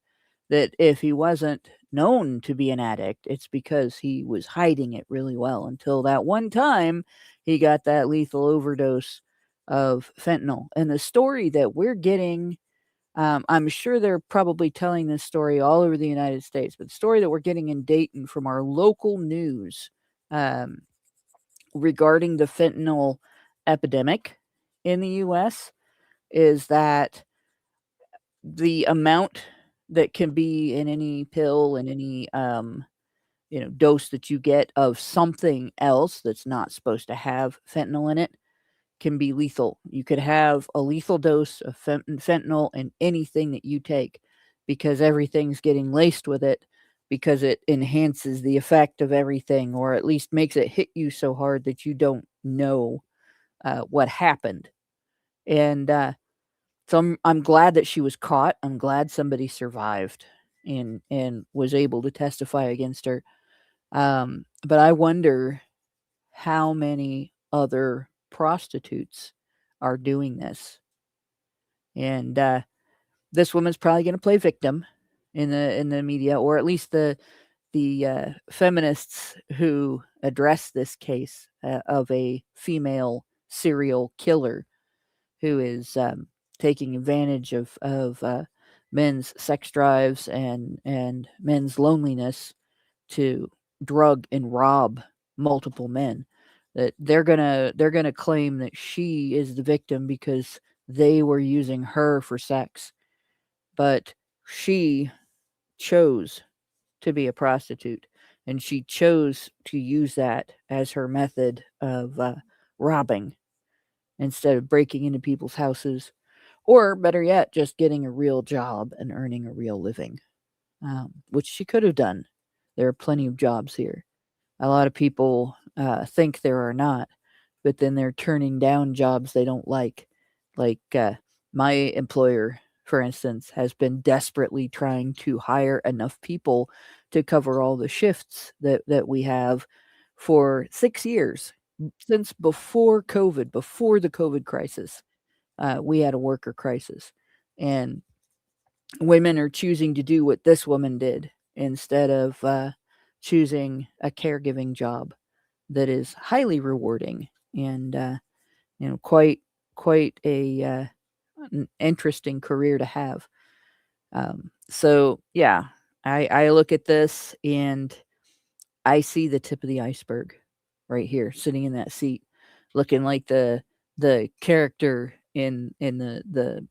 that if he wasn't known to be an addict, it's because he was hiding it really well until that one time he got that lethal overdose of fentanyl. And the story that we're getting, I'm sure they're probably telling this story all over the United States, but the story that we're getting in Dayton from our local news regarding the fentanyl epidemic in the U.S. is that the amount that can be in any pill and any dose that you get of something else that's not supposed to have fentanyl in it can be lethal. You could have a lethal dose of fentanyl in anything that you take because everything's getting laced with it, because it enhances the effect of everything, or at least makes it hit you so hard that you don't know what happened. And so I'm glad that she was caught. I'm glad somebody survived and was able to testify against her. But I wonder how many other prostitutes are doing this. And this woman's probably going to play victim in the media, or at least the feminists who address this case of a female serial killer who is taking advantage of men's sex drives and men's loneliness to drug and rob multiple men. That they're gonna claim that she is the victim because they were using her for sex, but she chose to be a prostitute, and she chose to use that as her method of robbing instead of breaking into people's houses, or better yet, just getting a real job and earning a real living, which she could have done. There are plenty of jobs here. A lot of people think there are not, but then they're turning down jobs they don't like. Like my employer, for instance, has been desperately trying to hire enough people to cover all the shifts that we have for 6 years. Since before COVID, before the COVID crisis, we had a worker crisis. And women are choosing to do what this woman did instead of choosing a caregiving job that is highly rewarding and quite a an interesting career to have. So yeah, I look at this and I see the tip of the iceberg right here, sitting in that seat, looking like the character in the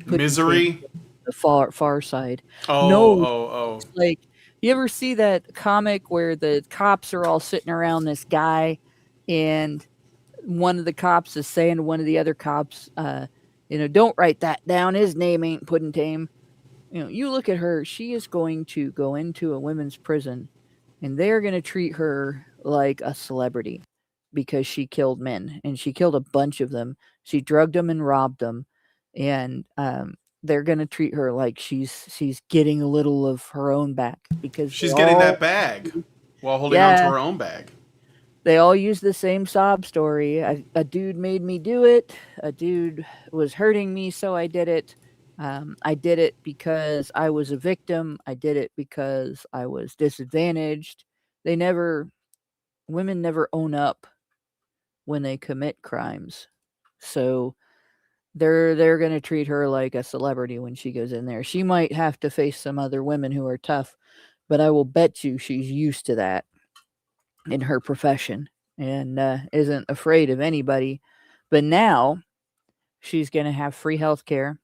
Misery. the far side. Oh, No, oh, like, you ever see that comic where the cops are all sitting around this guy, and one of the cops is saying to one of the other cops, "Don't write that down. His name ain't Puddentame." You look at her. She is going to go into a women's prison, and they're going to treat her like a celebrity because she killed men, and she killed a bunch of them. She drugged them and robbed them, and they're going to treat her like she's getting a little of her own back because they she's getting all that bag while holding on to yeah her own bag. they all use the same sob story. A dude made me do it. A dude was hurting me, so I did it. I did it because I was a victim. I did it because I was disadvantaged. They never, women never own up when they commit crimes. So they're going to treat her like a celebrity when she goes in there. She might have to face some other women who are tough, but I will bet you she's used to that in her profession and isn't afraid of anybody. But now she's going to have free health care.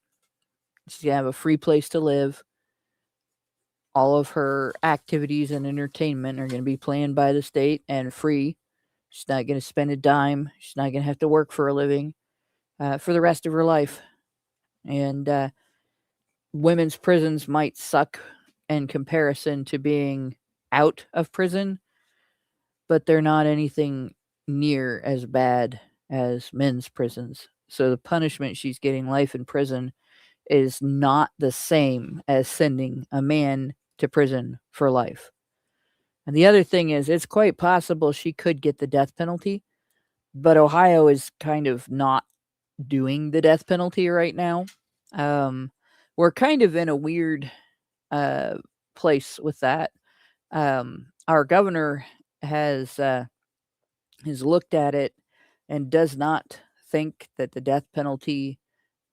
She's going to have a free place to live. All of her activities and entertainment are going to be planned by the state and free. She's not going to spend a dime. She's not going to have to work for a living for the rest of her life. And women's prisons might suck in comparison to being out of prison, but they're not anything near as bad as men's prisons. So the punishment she's getting, life in prison, is not the same as sending a man to prison for life. And the other thing is, it's quite possible she could get the death penalty, but Ohio is kind of not doing the death penalty right now. We're kind of in a weird place with that. Our governor has looked at it and does not think that the death penalty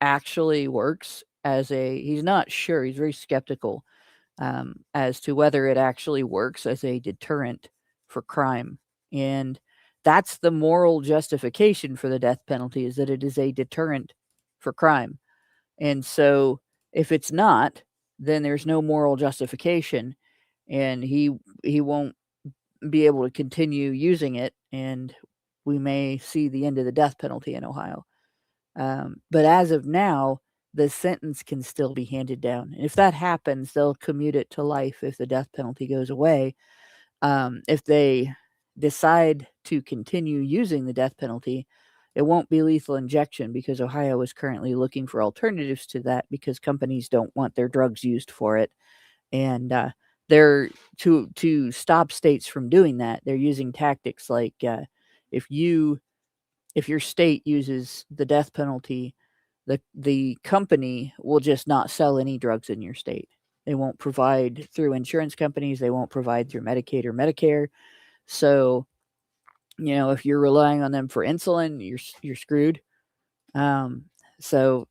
actually works he's not sure. He's very skeptical as to whether it actually works as a deterrent for crime. And that's the moral justification for the death penalty, is that it is a deterrent for crime. And so if it's not, then there's no moral justification, and he won't be able to continue using it, and we may see the end of the death penalty in Ohio. But as of now, the sentence can still be handed down. And if that happens, they'll commute it to life if the death penalty goes away. If they decide to continue using the death penalty, it won't be lethal injection, because Ohio is currently looking for alternatives to that because companies don't want their drugs used for it. And they're to stop states from doing that, they're using tactics like if your state uses the death penalty, the company will just not sell any drugs in your state. They won't provide through insurance companies. They won't provide through Medicaid or Medicare. So, if you're relying on them for insulin, you're screwed. So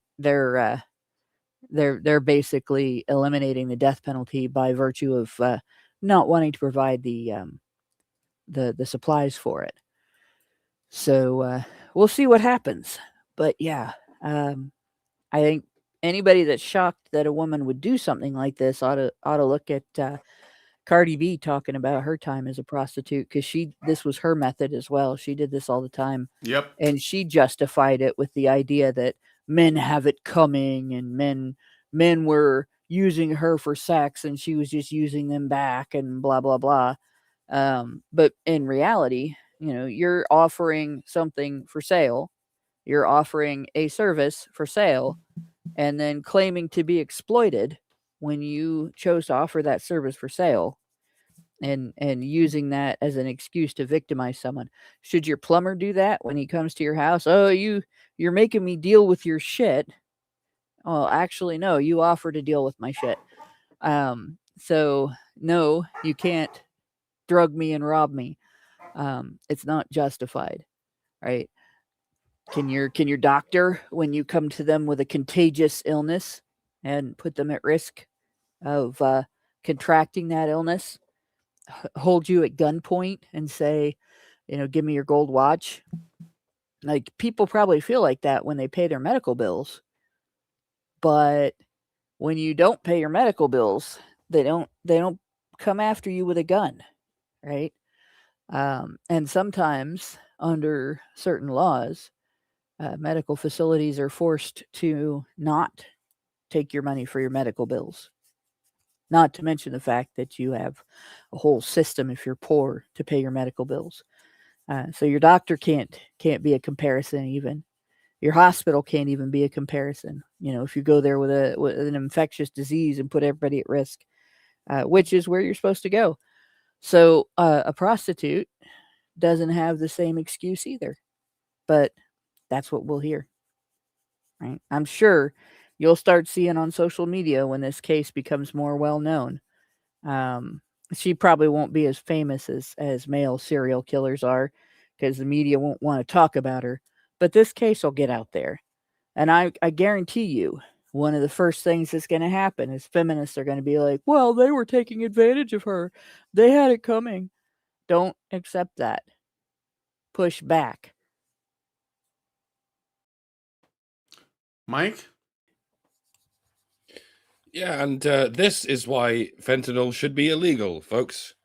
They're basically eliminating the death penalty by virtue of not wanting to provide the supplies for it. So we'll see what happens. But yeah, I think anybody that's shocked that a woman would do something like this ought to look at Cardi B talking about her time as a prostitute, because this was her method as well. She did this all the time. Yep. And she justified it with the idea that men have it coming, and men were using her for sex and she was just using them back, and blah blah blah. But in reality, you're offering something for sale, you're offering a service for sale, and then claiming to be exploited when you chose to offer that service for sale, and using that as an excuse to victimize someone. Should your plumber do that when he comes to your house? Oh, you're making me deal with your shit. Oh, actually, no, you offer to deal with my shit. So no, you can't drug me and rob me. It's not justified, right? Can your doctor, when you come to them with a contagious illness and put them at risk of contracting that illness, hold you at gunpoint and say, give me your gold watch? Like, people probably feel like that when they pay their medical bills. But when you don't pay your medical bills, they don't come after you with a gun, right? And sometimes under certain laws, medical facilities are forced to not take your money for your medical bills. Not to mention the fact that you have a whole system, if you're poor, to pay your medical bills. So your doctor can't be a comparison even. Your hospital can't even be a comparison. If you go there with an infectious disease and put everybody at risk, which is where you're supposed to go. So a prostitute doesn't have the same excuse either. But that's what we'll hear. Right? I'm sure you'll start seeing on social media when this case becomes more well known. She probably won't be as famous as male serial killers are, because the media won't want to talk about her. But this case will get out there. And I guarantee you, one of the first things that's going to happen is feminists are going to be like, well, they were taking advantage of her. They had it coming. Don't accept that. Push back. Mike? Yeah, and this is why fentanyl should be illegal, folks.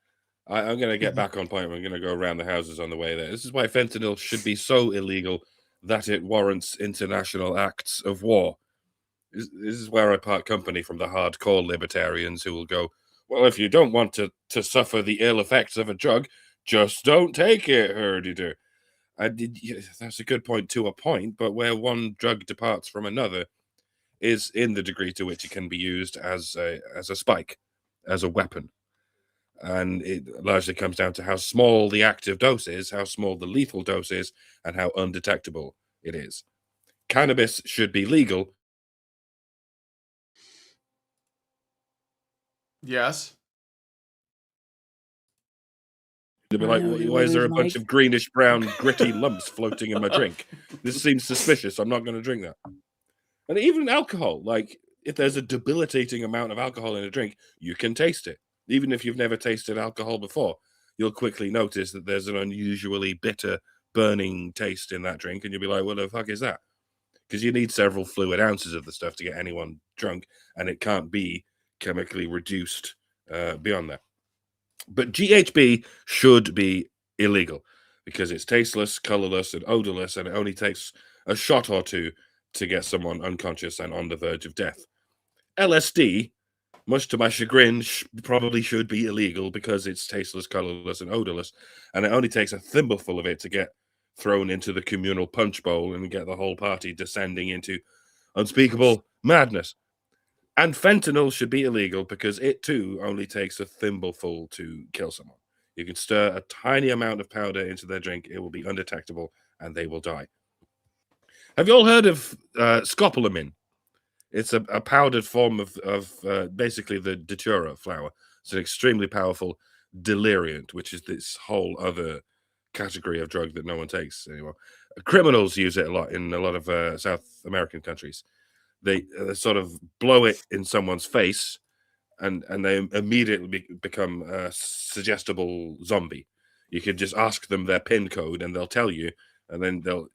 I'm going to get back on point. We're going to go around the houses on the way there. This is why fentanyl should be so illegal that it warrants international acts of war. This is where I part company from the hardcore libertarians who will go, well, if you don't want to suffer the ill effects of a drug, just don't take it, herdy-do. That's a good point to a point, but where one drug departs from another is in the degree to which it can be used as a spike, as a weapon. And it largely comes down to how small the active dose is, how small the lethal dose is, and how undetectable it is. Cannabis should be legal. Yes. They'll be like, why is there a bunch of greenish-brown gritty lumps floating in my drink? This seems suspicious. I'm not going to drink that. And even alcohol, like, if there's a debilitating amount of alcohol in a drink, you can taste it. Even if you've never tasted alcohol before, you'll quickly notice that there's an unusually bitter, burning taste in that drink, and you'll be like, what the fuck is that? Because you need several fluid ounces of the stuff to get anyone drunk, and it can't be chemically reduced beyond that. But GHB should be illegal because it's tasteless, colorless, and odorless, and it only takes a shot or two to get someone unconscious and on the verge of death. LSD, much to my chagrin, probably should be illegal because it's tasteless, colorless, and odorless, and it only takes a thimbleful of it to get thrown into the communal punch bowl and get the whole party descending into unspeakable madness. And fentanyl should be illegal because it too only takes a thimbleful to kill someone. You can stir a tiny amount of powder into their drink, it will be undetectable, and they will die. Have you all heard of scopolamine? It's a powdered form of basically the datura flower. It's an extremely powerful deliriant, which is this whole other category of drug that no one takes anymore. Criminals use it a lot in a lot of South American countries. they sort of blow it in someone's face, and they immediately become a suggestible zombie. You could just ask them their PIN code and they'll tell you, and then they'll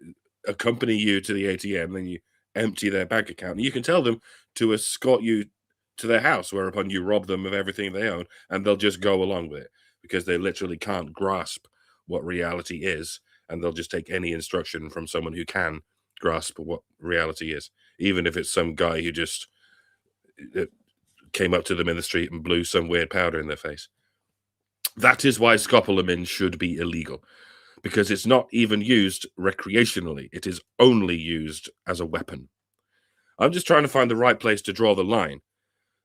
accompany you to the ATM. Then you empty their bank account, and you can tell them to escort you to their house, whereupon you rob them of everything they own, and they'll just go along with it because they literally can't grasp what reality is, and they'll just take any instruction from someone who can grasp what reality is, even if it's some guy who just came up to them in the street and blew some weird powder in their face. That is why scopolamine should be illegal, because it's not even used recreationally. It is only used as a weapon. I'm just trying to find the right place to draw the line.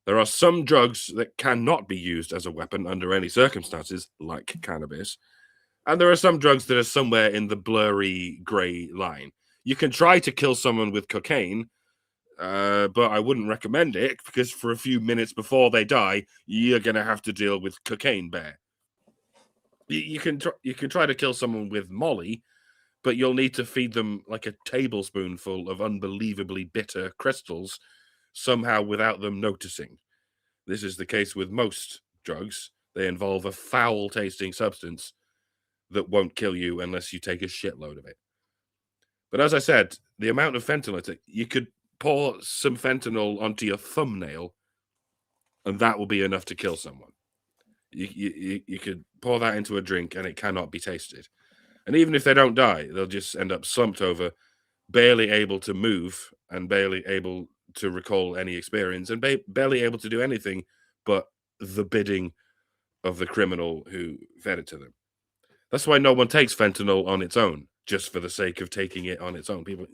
There are some drugs that cannot be used as a weapon under any circumstances, like cannabis. And there are some drugs that are somewhere in the blurry gray line. You can try to kill someone with cocaine, but I wouldn't recommend it, because for a few minutes before they die, you're going to have to deal with cocaine bear. You can try to kill someone with Molly, but you'll need to feed them like a tablespoonful of unbelievably bitter crystals somehow without them noticing. This is the case with most drugs. They involve a foul-tasting substance that won't kill you unless you take a shitload of it. But as I said, the amount of fentanyl, you could pour some fentanyl onto your thumbnail, and that will be enough to kill someone. You could pour that into a drink, and it cannot be tasted. And even if they don't die, they'll just end up slumped over, barely able to move, and barely able to recall any experience, and barely able to do anything but the bidding of the criminal who fed it to them. That's why no one takes fentanyl on its own, just for the sake of taking it on its own. People,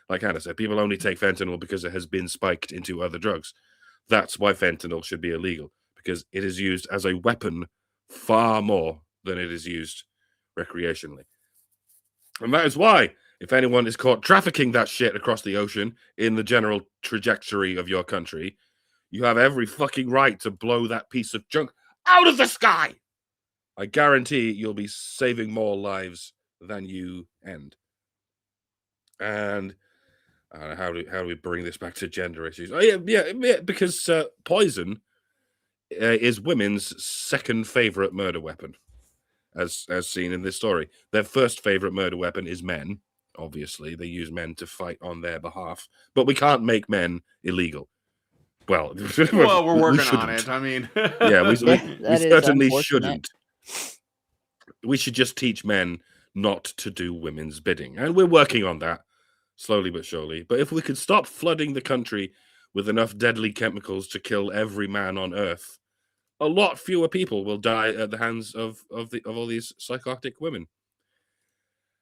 like Hannah said, people only take fentanyl because it has been spiked into other drugs. That's why fentanyl should be illegal, because it is used as a weapon far more than it is used recreationally. And that is why, if anyone is caught trafficking that shit across the ocean in the general trajectory of your country, you have every fucking right to blow that piece of junk out of the sky. I guarantee you'll be saving more lives than you end. And how do we bring this back to gender issues? Oh yeah, because poison is women's second favorite murder weapon, as seen in this story. Their first favorite murder weapon is men. Obviously, they use men to fight on their behalf, but we can't make men illegal. Well, Well, we're we working on shouldn't. it. I mean, Yeah, we that is certainly unfortunate. shouldn't. We should just teach men not to do women's bidding, and we're working on that slowly but surely. But if we could stop flooding the country with enough deadly chemicals to kill every man on Earth, a lot fewer people will die at the hands of all these psychotic women.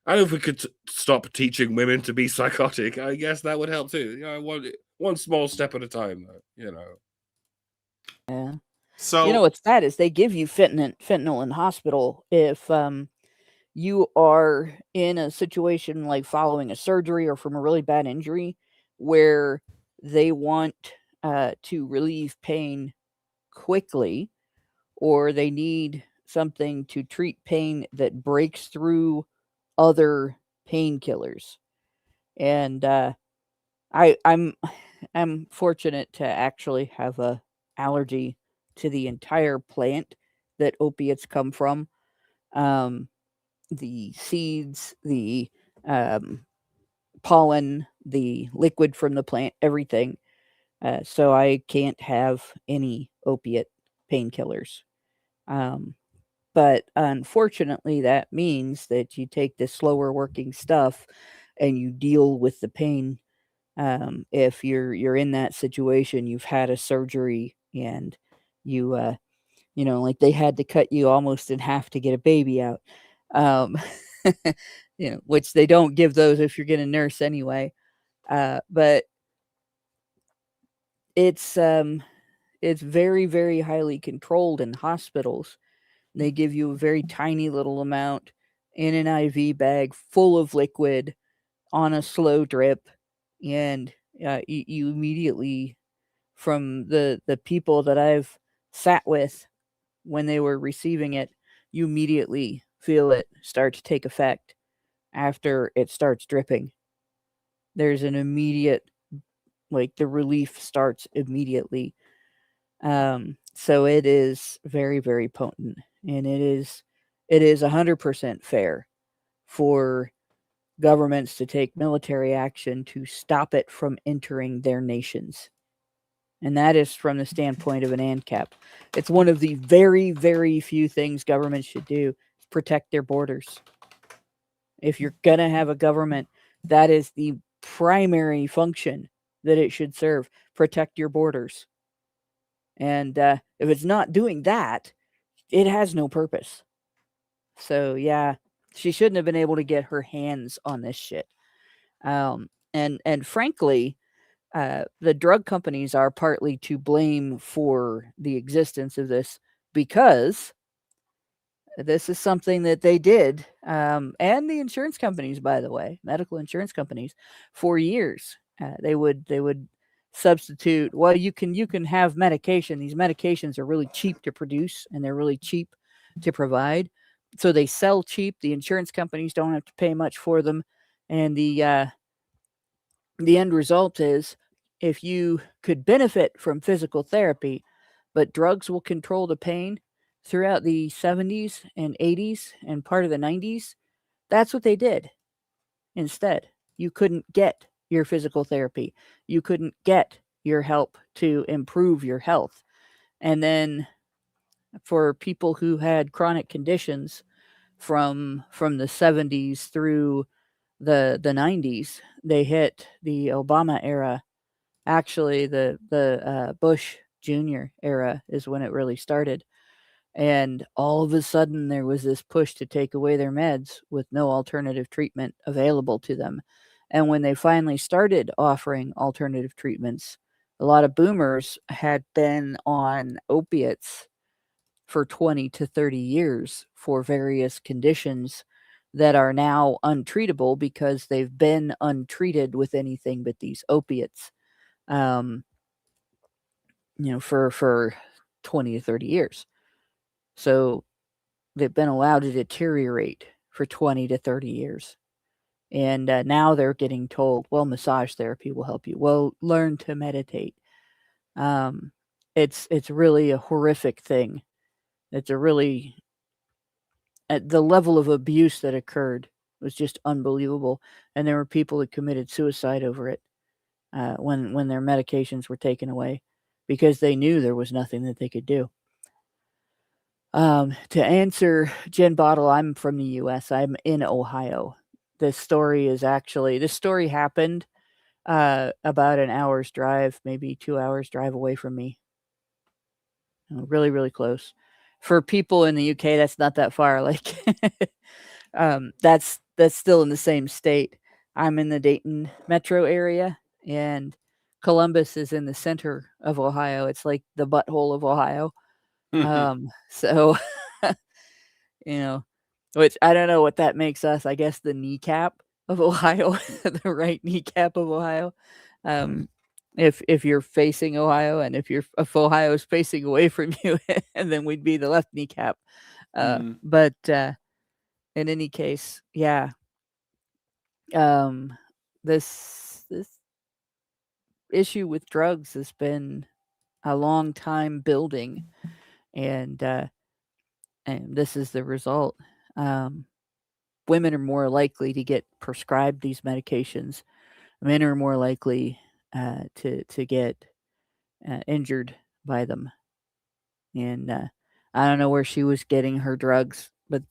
And if we could stop teaching women to be psychotic, I guess that would help too. You know, one small step at a time, though, you know. Yeah. so You know what's sad is they give you fentanyl in hospital if you are in a situation like following a surgery or from a really bad injury where they want to relieve pain quickly, or they need something to treat pain that breaks through other painkillers. And I'm fortunate to actually have a allergy to the entire plant that opiates come from. The seeds, the pollen, the liquid from the plant, everything. So I can't have any opiate painkillers. But unfortunately, that means that you take this slower working stuff and you deal with the pain. If you're in that situation, you've had a surgery and you like they had to cut you almost in half to get a baby out. Um, which they don't give those if you're going to nurse anyway. But it's very, very highly controlled in hospitals. They give you a very tiny little amount in an IV bag full of liquid on a slow drip, and you immediately, from the people that I've sat with when they were receiving it, you immediately feel it start to take effect after it starts dripping. There's an immediate Like the relief starts immediately. So it is very, very potent, and it is 100% fair for governments to take military action to stop it from entering their nations. And that is from the standpoint of an ANCAP. It's one of the very, very few things governments should do, protect their borders. If you're going to have a government, that is the primary function that it should serve, protect your borders. And if it's not doing that, it has no purpose. So, yeah, she shouldn't have been able to get her hands on this shit. And frankly, the drug companies are partly to blame for the existence of this, because this is something that they did, and the insurance companies, by the way, medical insurance companies, for years. They would substitute. Well, you can have medication. These medications are really cheap to produce, and they're really cheap to provide. So they sell cheap. The insurance companies don't have to pay much for them, and the end result is, if you could benefit from physical therapy, but drugs will control the pain throughout the 70s and 80s and part of the 90s, that's what they did instead. You couldn't get your physical therapy. You couldn't get your help to improve your health. And then for people who had chronic conditions from the 70s through the 90s, they hit the Obama era. Actually, the Bush Jr. era is when it really started. And all of a sudden, there was this push to take away their meds with no alternative treatment available to them. And when they finally started offering alternative treatments, a lot of boomers had been on opiates for 20 to 30 years for various conditions that are now untreatable because they've been untreated with anything but these opiates. For 20 to 30 years. So they've been allowed to deteriorate for 20 to 30 years. And now they're getting told, well, massage therapy will help you. Well, learn to meditate. It's really a horrific thing. It's a really, the level of abuse that occurred was just unbelievable. And there were people that committed suicide over it when their medications were taken away, because they knew there was nothing that they could do. To answer Jen Bottle, I'm from the U.S. I'm in Ohio. This story happened about an hour's drive, maybe 2 hours drive away from me. Really, really close. For people in the UK, that's not that far. Like, that's still in the same state. I'm in the Dayton metro area, and Columbus is in the center of Ohio. It's like the butthole of Ohio. So, which I don't know what that makes us. I guess the kneecap of Ohio, the right kneecap of Ohio. If you're facing Ohio, and if Ohio is facing away from you, and then we'd be the left kneecap. But in any case, yeah. This issue with drugs has been a long time building, and this is the result. Women are more likely to get prescribed these medications. Men are more likely to get injured by them. And I don't know where she was getting her drugs, but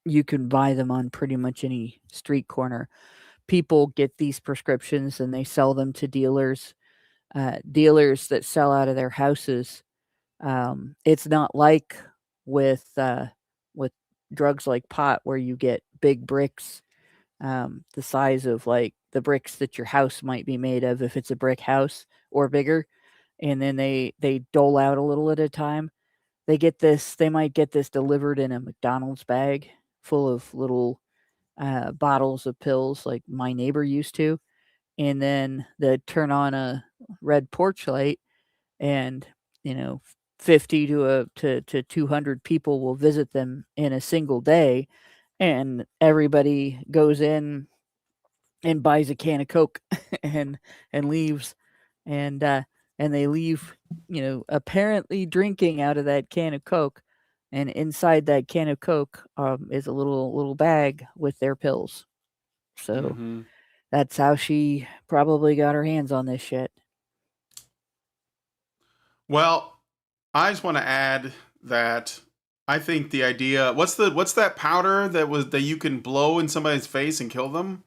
you can buy them on pretty much any street corner. People get these prescriptions and they sell them to dealers that sell out of their houses. It's not like with drugs like pot, where you get big bricks, the size of like the bricks that your house might be made of if it's a brick house, or bigger, and then they dole out a little at a time. They might get this delivered in a McDonald's bag full of little bottles of pills, like my neighbor used to, and then they turn on a red porch light, and 50 to 200 people will visit them in a single day, and everybody goes in and buys a can of Coke and leaves, and they leave, apparently drinking out of that can of Coke, and inside that can of Coke is a little bag with their pills. So Mhm. that's how she probably got her hands on this shit. Well, I just want to add that I think the idea what's that powder that you can blow in somebody's face and kill them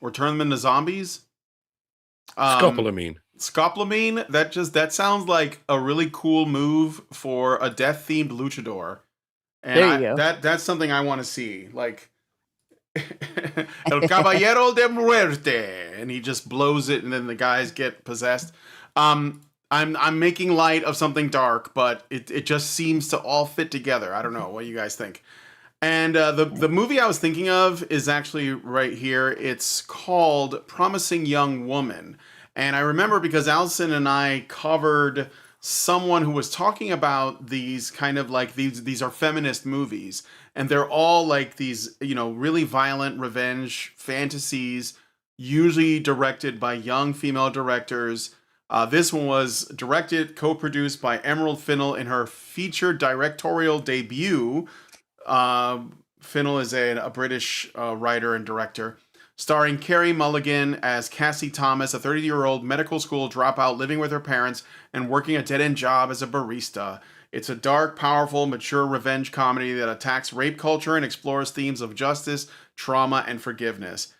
or turn them into zombies? Scopolamine. Scopolamine, that sounds like a really cool move for a death themed luchador. And There you go. that's something I want to see. Like El Caballero de Muerte, and he just blows it, and then the guys get possessed. I'm making light of something dark, but it just seems to all fit together. I don't know what you guys think. And the movie I was thinking of is actually right here. It's called Promising Young Woman, and I remember because Allison and I covered someone who was talking about these kind of like these are feminist movies, and they're all like these really violent revenge fantasies, usually directed by young female directors. This one was directed, co-produced by Emerald Fennell in her feature directorial debut. Fennell is a British writer and director, starring Carey Mulligan as Cassie Thomas, a 30-year-old medical school dropout living with her parents and working a dead-end job as a barista. It's a dark, powerful, mature revenge comedy that attacks rape culture and explores themes of justice, trauma, and forgiveness.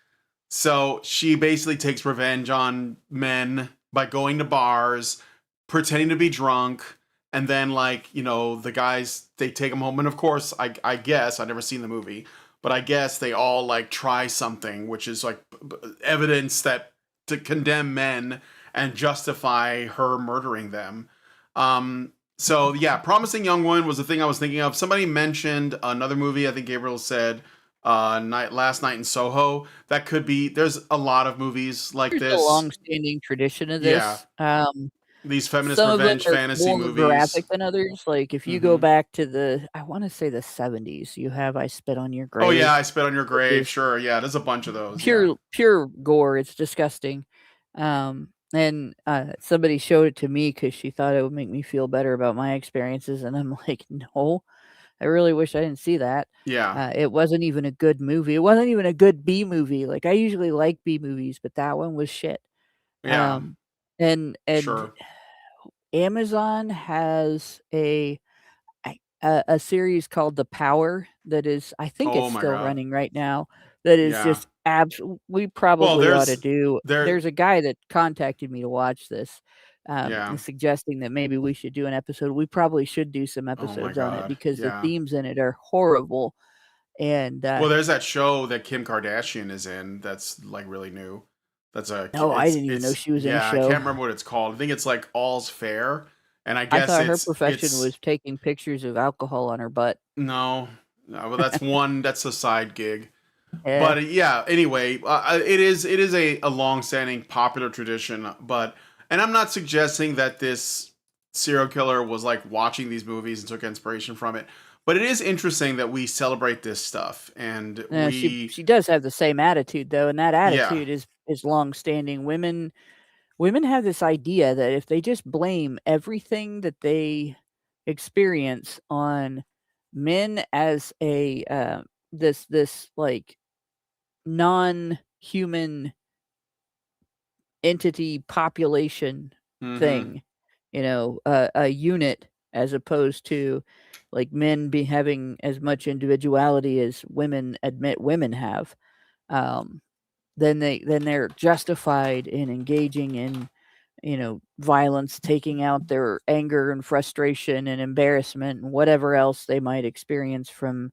So she basically takes revenge on men by going to bars, pretending to be drunk, and then the guys, they take them home, and of course I guess I've never seen the movie, but I guess they all like try something which is like evidence that to condemn men and justify her murdering them. So yeah, Promising Young Woman was the thing I was thinking of. Somebody mentioned another movie. I think Gabriel said Last Night in Soho. That could be. There's a lot of movies like There's this. a long-standing tradition of Yeah. this. These feminist Some of them revenge are fantasy more movies. graphic than others. Like if you go Mhm. back to I want to say the 70s, you have I Spit on Your Grave. Oh yeah, I Spit on Your which Grave. is Sure, yeah. There's a bunch of those. Yeah. pure gore. It's disgusting. And somebody showed it to me because she thought it would make me feel better about my experiences, and I'm like, no, I really wish I didn't see that. Yeah. It wasn't even a good movie. It wasn't even a good B movie. Like I usually like B movies, but that one was shit. Yeah. And Sure. Amazon has a series called The Power that is, I think Oh it's my still god. running right now. That is Yeah. just we Well, probably ought to do. there. There's a guy that contacted me to watch this, Yeah. and suggesting that maybe we should do an episode. We probably should do some Oh my episodes on it god. because the Yeah. themes in it are horrible. And Well, there's that show that Kim Kardashian is in. That's like really new. That's a. oh, I didn't even know It's she was in a yeah. I can't show. remember what it's called. I think it's like All's Fair, and I I guess thought her profession it's was taking pictures of alcohol on her butt. no. No, well, that's one. That's a side gig. Yeah. But yeah, anyway, it is a long-standing popular tradition, but and I'm not suggesting that this serial killer was like watching these movies and took inspiration from it, but it is interesting that we celebrate this stuff and Yeah, she does have the same attitude though, and that yeah. attitude is long standing. Women have this idea that if they just blame everything that they experience on men as a this like non-human entity population Mm-hmm. thing, a unit as opposed to like men be having as much individuality as women admit women have. Um, then they're justified in engaging in violence, taking out their anger and frustration and embarrassment and whatever else they might experience from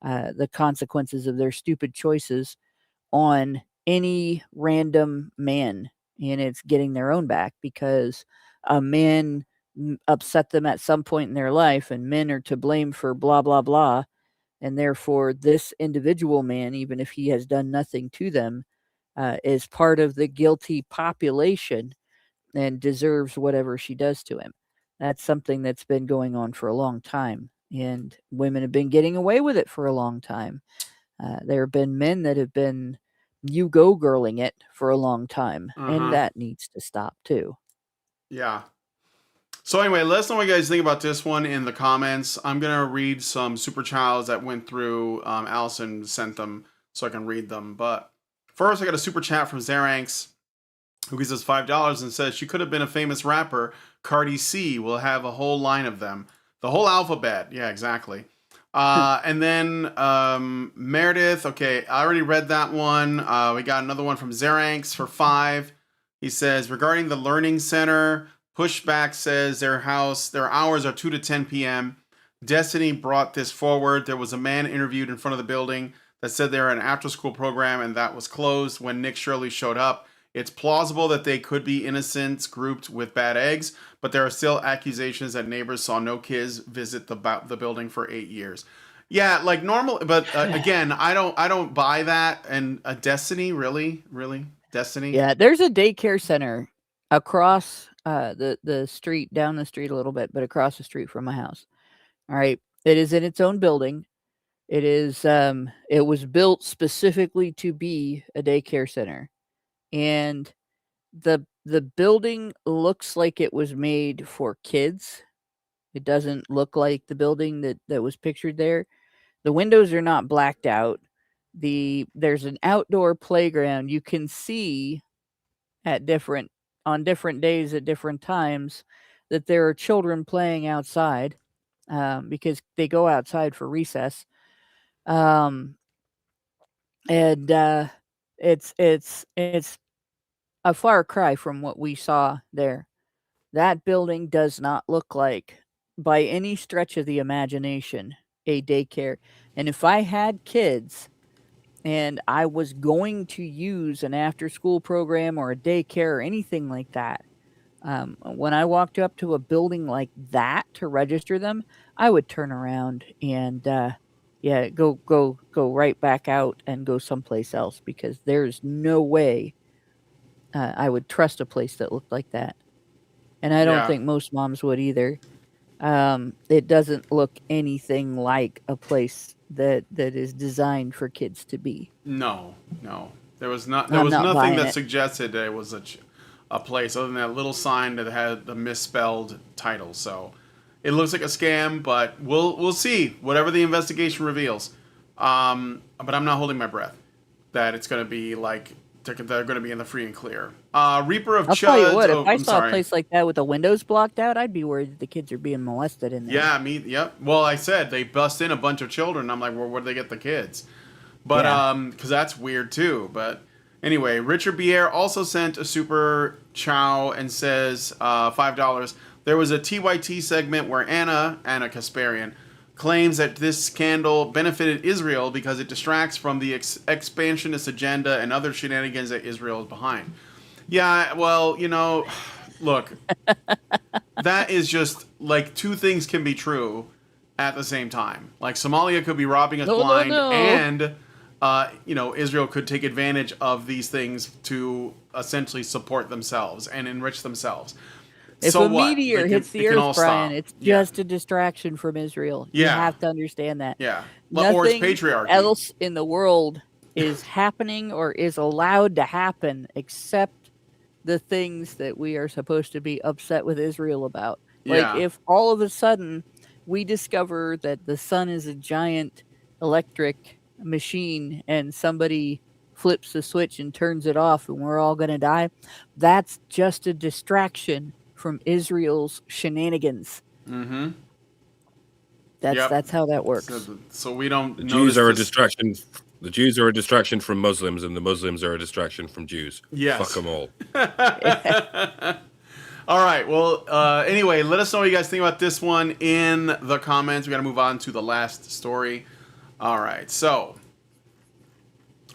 the consequences of their stupid choices on any random man, and it's getting their own back because a man upset them at some point in their life, and men are to blame for blah blah blah, and therefore this individual man, even if he has done nothing to them, is part of the guilty population and deserves whatever she does to him. That's something that's been going on for a long time, and women have been getting away with it for a long time. There have been men that have been you go girling it for a long time, and Uh-huh. that needs to stop too. Yeah. So anyway, let us know what you guys think about this one in the comments. I'm gonna read some super chats that went through. Allison sent them so I can read them. But first, I got a super chat from Zeranx, who gives us $5 and says she could have been a famous rapper. Cardi C will have a whole line of them, the whole alphabet. Yeah, exactly. And then Meredith. Okay, I already read that one. We got another one from Zeranx for 5. He says regarding the learning center. Pushback says their hours are 2 to 10 p.m. Destiny brought this forward. There was a man interviewed in front of the building that said they're an after-school program and that was closed when Nick Shirley showed up. It's plausible that they could be innocents grouped with bad eggs, but there are still accusations that neighbors saw no kids visit the building for 8 years. Yeah, like normal, but again, I don't buy that. And Destiny, really, Destiny. Yeah, there's a daycare center across the street, down the street a little bit, but across the street from my house. All right. It is in its own building. It is it was built specifically to be a daycare center. And the building looks like it was made for kids. It doesn't look like the building that was pictured there. The windows are not blacked out. There's an outdoor playground. You can see on different days at different times that there are children playing outside because they go outside for recess. And it's a far cry from what we saw there. That building does not look like, by any stretch of the imagination, a daycare. And if I had kids and I was going to use an after school program or a daycare or anything like that, when I walked up to a building like that to register them, I would turn around and go right back out and go someplace else, because there's no way I would trust a place that looked like that. And I don't Yeah. think most moms would either. It doesn't look anything like a place that is designed for kids to be. No. There was not. There I'm was not nothing buying that it. suggested that it was a place other than that little sign that had the misspelled title. So it looks like a scam, but we'll see whatever the investigation reveals. But I'm not holding my breath that it's going to be like they're going to be in the free and clear. Reaper of I'll Chuds. tell you what, if Oh, I I'm saw sorry. a place like that with the windows blocked out, I'd be worried that the kids are being molested in there. Yeah, yep. Well, I said they bust in a bunch of children. I'm like, well, where did they get the kids? But Yeah. because that's weird too. But anyway, Richard Bier also sent a super chow and says $5. There was a TYT segment where Anna Kasparian, claims that this scandal benefited Israel because it distracts from the expansionist agenda and other shenanigans that Israel is behind. Yeah, well, look, that is just like two things can be true at the same time. Like Somalia could be robbing us blind, No. and Israel could take advantage of these things to essentially support themselves and enrich themselves. If So a what? meteor hits the it can all earth, Brian, stop. it's Yeah. just a distraction from Israel. You Yeah. have to understand that. Yeah. Or it's Nothing patriarchy. else in the world is happening or is allowed to happen except the things that we are supposed to be upset with Israel about. Like, Yeah. if all of a sudden we discover that the sun is a giant electric machine and somebody flips the switch and turns it off and we're all going to die, that's just a distraction from Israel's shenanigans. Mm-hmm. That's how that works. So we don't. The Jews are a this. distraction. The Jews are a distraction from Muslims, and the Muslims are a distraction from Jews. Yes. Fuck them all. All right. Well, anyway, let us know what you guys think about this one in the comments. We got to move on to the last story. All right. So,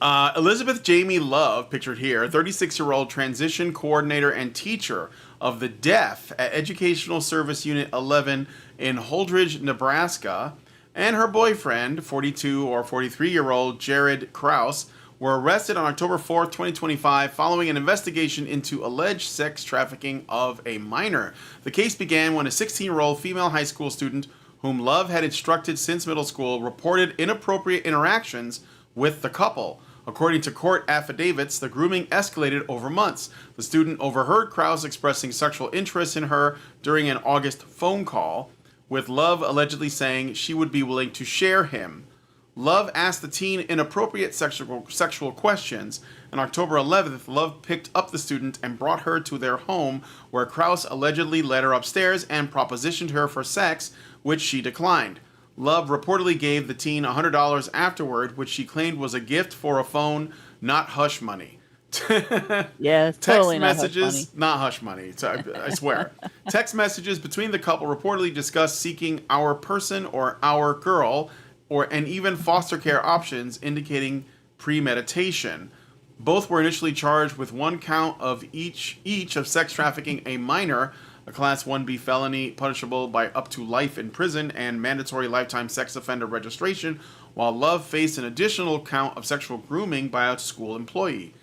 Elizabeth Jamie Love, pictured here, 36-year-old transition coordinator and teacher of the deaf at Educational Service Unit 11 in Holdridge, Nebraska, and her boyfriend, 42 or 43-year-old Jared Kraus, were arrested on October 4th, 2025, following an investigation into alleged sex trafficking of a minor. The case began when a 16-year-old female high school student, whom Love had instructed since middle school, reported inappropriate interactions with the couple. According to court affidavits, the grooming escalated over months. The student overheard Krause expressing sexual interest in her during an August phone call, with Love allegedly saying she would be willing to share him. Love asked the teen inappropriate sexual questions. On October 11th, Love picked up the student and brought her to their home, where Krause allegedly led her upstairs and propositioned her for sex, which she declined. Love reportedly gave the teen $100 afterward, which she claimed was a gift for a phone, not hush money. Yeah, it's Text totally not hush messages, not hush money. I swear. Text messages between the couple reportedly discussed seeking our person or our girl, and even foster care options, indicating premeditation. Both were initially charged with one count of each of sex trafficking a minor, a Class 1B felony punishable by up to life in prison and mandatory lifetime sex offender registration, while Love faced an additional count of sexual grooming by a school employee.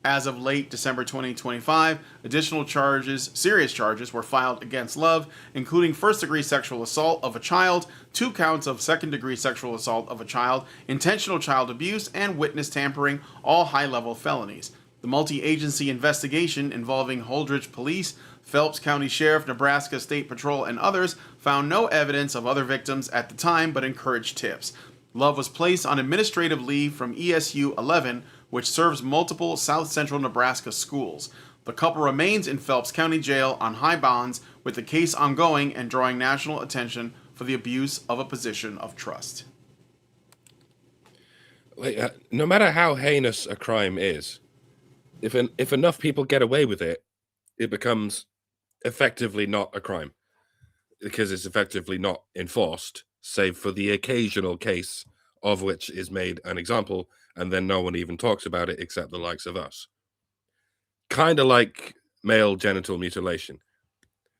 As of late December 2025, additional serious charges, were filed against Love, including first-degree sexual assault of a child, 2 counts of second-degree sexual assault of a child, intentional child abuse, and witness tampering, all high-level felonies. The multi-agency investigation involving Holdridge Police, Phelps County Sheriff, Nebraska State Patrol, and others found no evidence of other victims at the time but encouraged tips. Love was placed on administrative leave from ESU 11, which serves multiple South Central Nebraska schools. The couple remains in Phelps County Jail on high bonds, with the case ongoing and drawing national attention for the abuse of a position of trust. No matter how heinous a crime is, if enough people get away with it, it becomes effectively not a crime, because it's effectively not enforced, save for the occasional case of which is made an example, and then no one even talks about it except the likes of us. Kind of like male genital mutilation.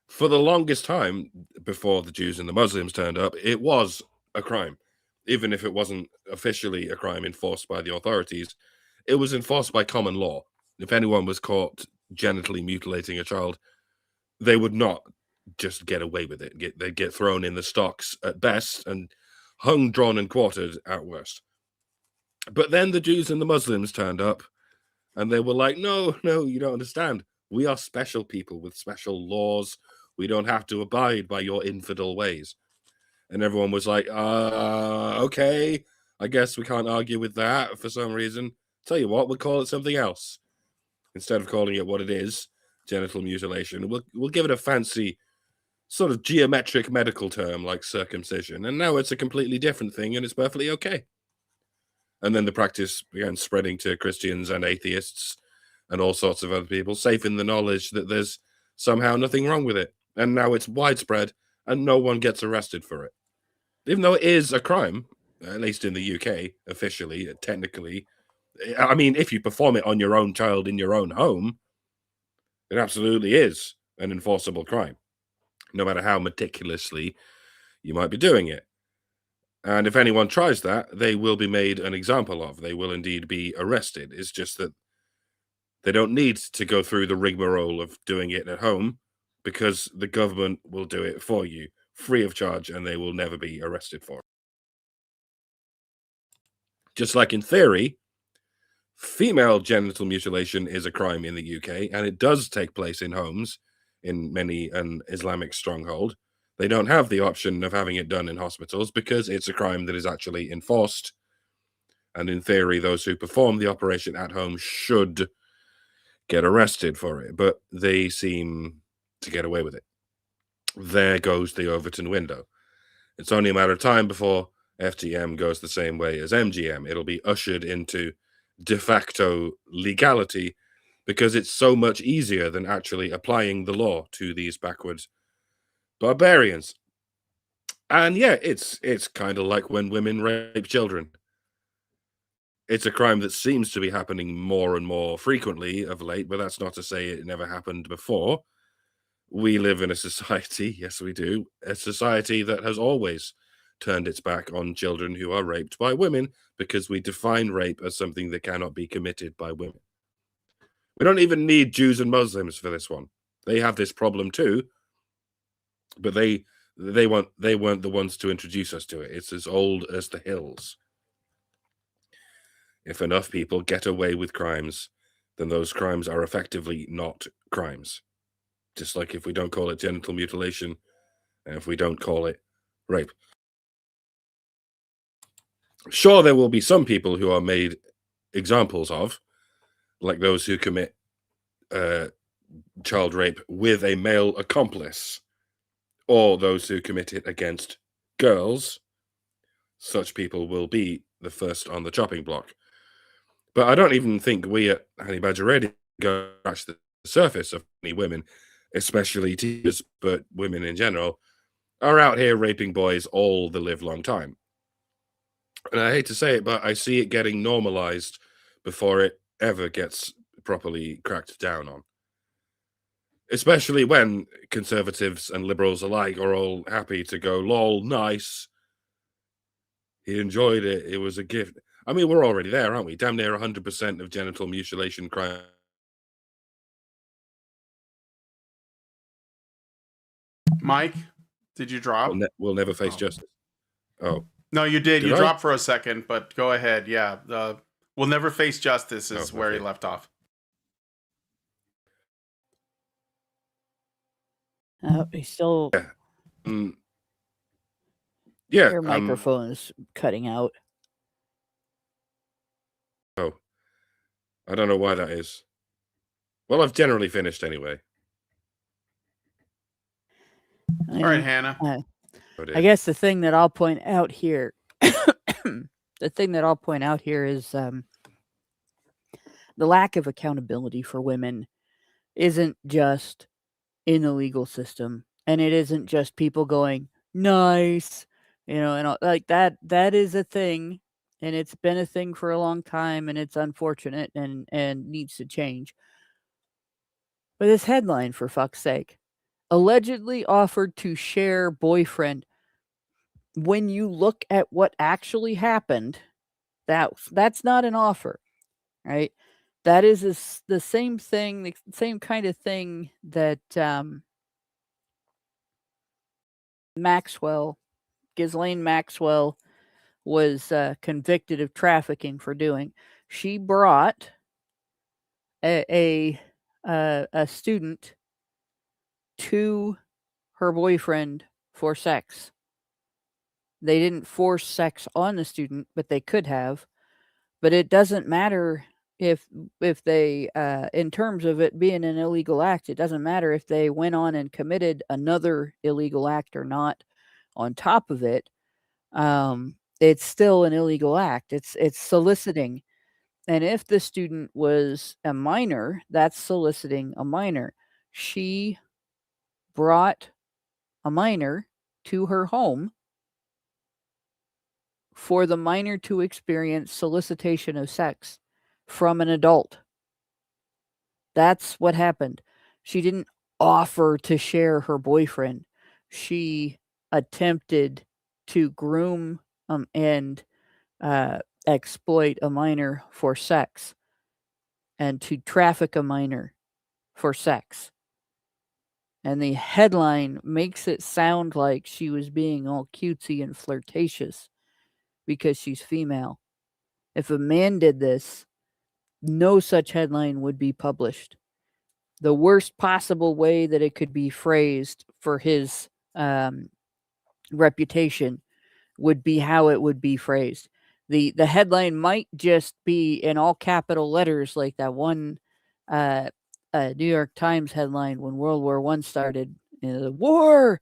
For the longest time, before the Jews and the Muslims turned up, it was a crime. Even if it wasn't officially a crime enforced by the authorities, it was enforced by common law. If anyone was caught genitally mutilating a child, they would not just get away with it. They'd get thrown in the stocks at best and hung, drawn, and quartered at worst. But then the Jews and the Muslims turned up, and they were like, no, you don't understand. We are special people with special laws. We don't have to abide by your infidel ways. And everyone was like, okay, I guess we can't argue with that for some reason. Tell you what, we'll call it something else. Instead of calling it what it is, genital mutilation, we'll give it a fancy sort of geometric medical term like circumcision. And now it's a completely different thing, and it's perfectly okay. And then the practice began spreading to Christians and atheists and all sorts of other people, safe in the knowledge that there's somehow nothing wrong with it. And now it's widespread, and no one gets arrested for it. Even though it is a crime, at least in the UK, officially, technically. I mean, if you perform it on your own child in your own home, it absolutely is an enforceable crime, no matter how meticulously you might be doing it. And if anyone tries that, they will be made an example of. They will indeed be arrested. It's just that they don't need to go through the rigmarole of doing it at home, because the government will do it for you, free of charge, and they will never be arrested for it. Just like in theory, female genital mutilation is a crime in the UK, and it does take place in homes in many an Islamic stronghold. They don't have the option of having it done in hospitals because it's a crime that is actually enforced. And in theory, those who perform the operation at home should get arrested for it, but they seem to get away with it. There goes the Overton window. It's only a matter of time before FGM goes the same way as MGM. It'll be ushered into de facto legality because it's so much easier than actually applying the law to these backwards barbarians. And yeah, it's kind of like when women rape children. It's a crime that seems to be happening more and more frequently of late, but that's not to say it never happened before. We live in a society, yes we do, a society that has always turned its back on children who are raped by women because we define rape as something that cannot be committed by women. We don't even need Jews and Muslims for this one. They have this problem too, but they weren't the ones to introduce us to it. It's as old as the hills. If enough people get away with crimes, then those crimes are effectively not crimes. Just like if we don't call it genital mutilation, and if we don't call it rape. Sure, there will be some people who are made examples of, like those who commit child rape with a male accomplice, or those who commit it against girls. Such people will be the first on the chopping block. But I don't even think we at Honey Badger Radio go scratch the surface of many women, especially teachers, but women in general, are out here raping boys all the live long time. And I hate to say it, but I see it getting normalized before it ever gets properly cracked down on. Especially when conservatives and liberals alike are all happy to go, lol, nice. He enjoyed it. It was a gift. I mean, we're already there, aren't we? Damn near 100% of genital mutilation crime. Mike, did you drop? Will never face justice. Oh. No, you did. Did You I? dropped for a second, but go ahead. Yeah. Will never face justice is where he left off. He's still. Yeah. Your microphone is cutting out. Oh. I don't know why that is. Well, I've generally finished anyway. All right, Hannah. I guess the thing that I'll point out here, is the lack of accountability for women isn't just in the legal system, and it isn't just people going nice, and like that. That is a thing, and it's been a thing for a long time, and it's unfortunate and needs to change. But this headline, for fuck's sake, allegedly offered to share boyfriend. When you look at what actually happened, that's not an offer, right? That is the same thing, the same kind of thing that Ghislaine Maxwell was convicted of trafficking for doing. She brought a student to her boyfriend for sex. They didn't force sex on the student, but they could have. But it doesn't matter if they, in terms of it being an illegal act, it doesn't matter if they went on and committed another illegal act or not on top of it. It's still an illegal act. It's soliciting. And if the student was a minor, that's soliciting a minor. She brought a minor to her home for the minor to experience solicitation of sex from an adult. That's what happened. She didn't offer to share her boyfriend. She attempted to groom and exploit a minor for sex and to traffic a minor for sex. And the headline makes it sound like she was being all cutesy and flirtatious because she's female. If a man did this, no such headline would be published. The worst possible way that it could be phrased for his reputation would be how it would be phrased. The headline might just be in all capital letters, like that one New York Times headline when World War I started, the war,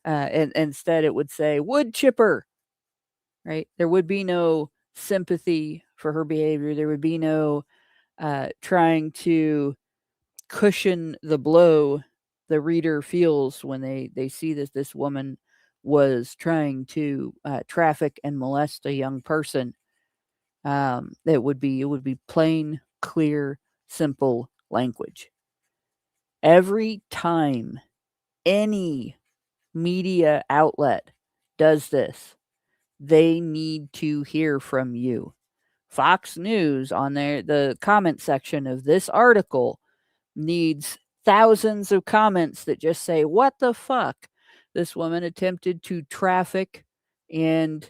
and instead it would say wood chipper. Right? There would be no sympathy for her behavior. There would be no trying to cushion the blow the reader feels when they see that this woman was trying to traffic and molest a young person. It would be plain, clear, simple language. Every time any media outlet does this, they need to hear from you. Fox News on the comment section of this article needs thousands of comments that just say, what the fuck? This woman attempted to traffic and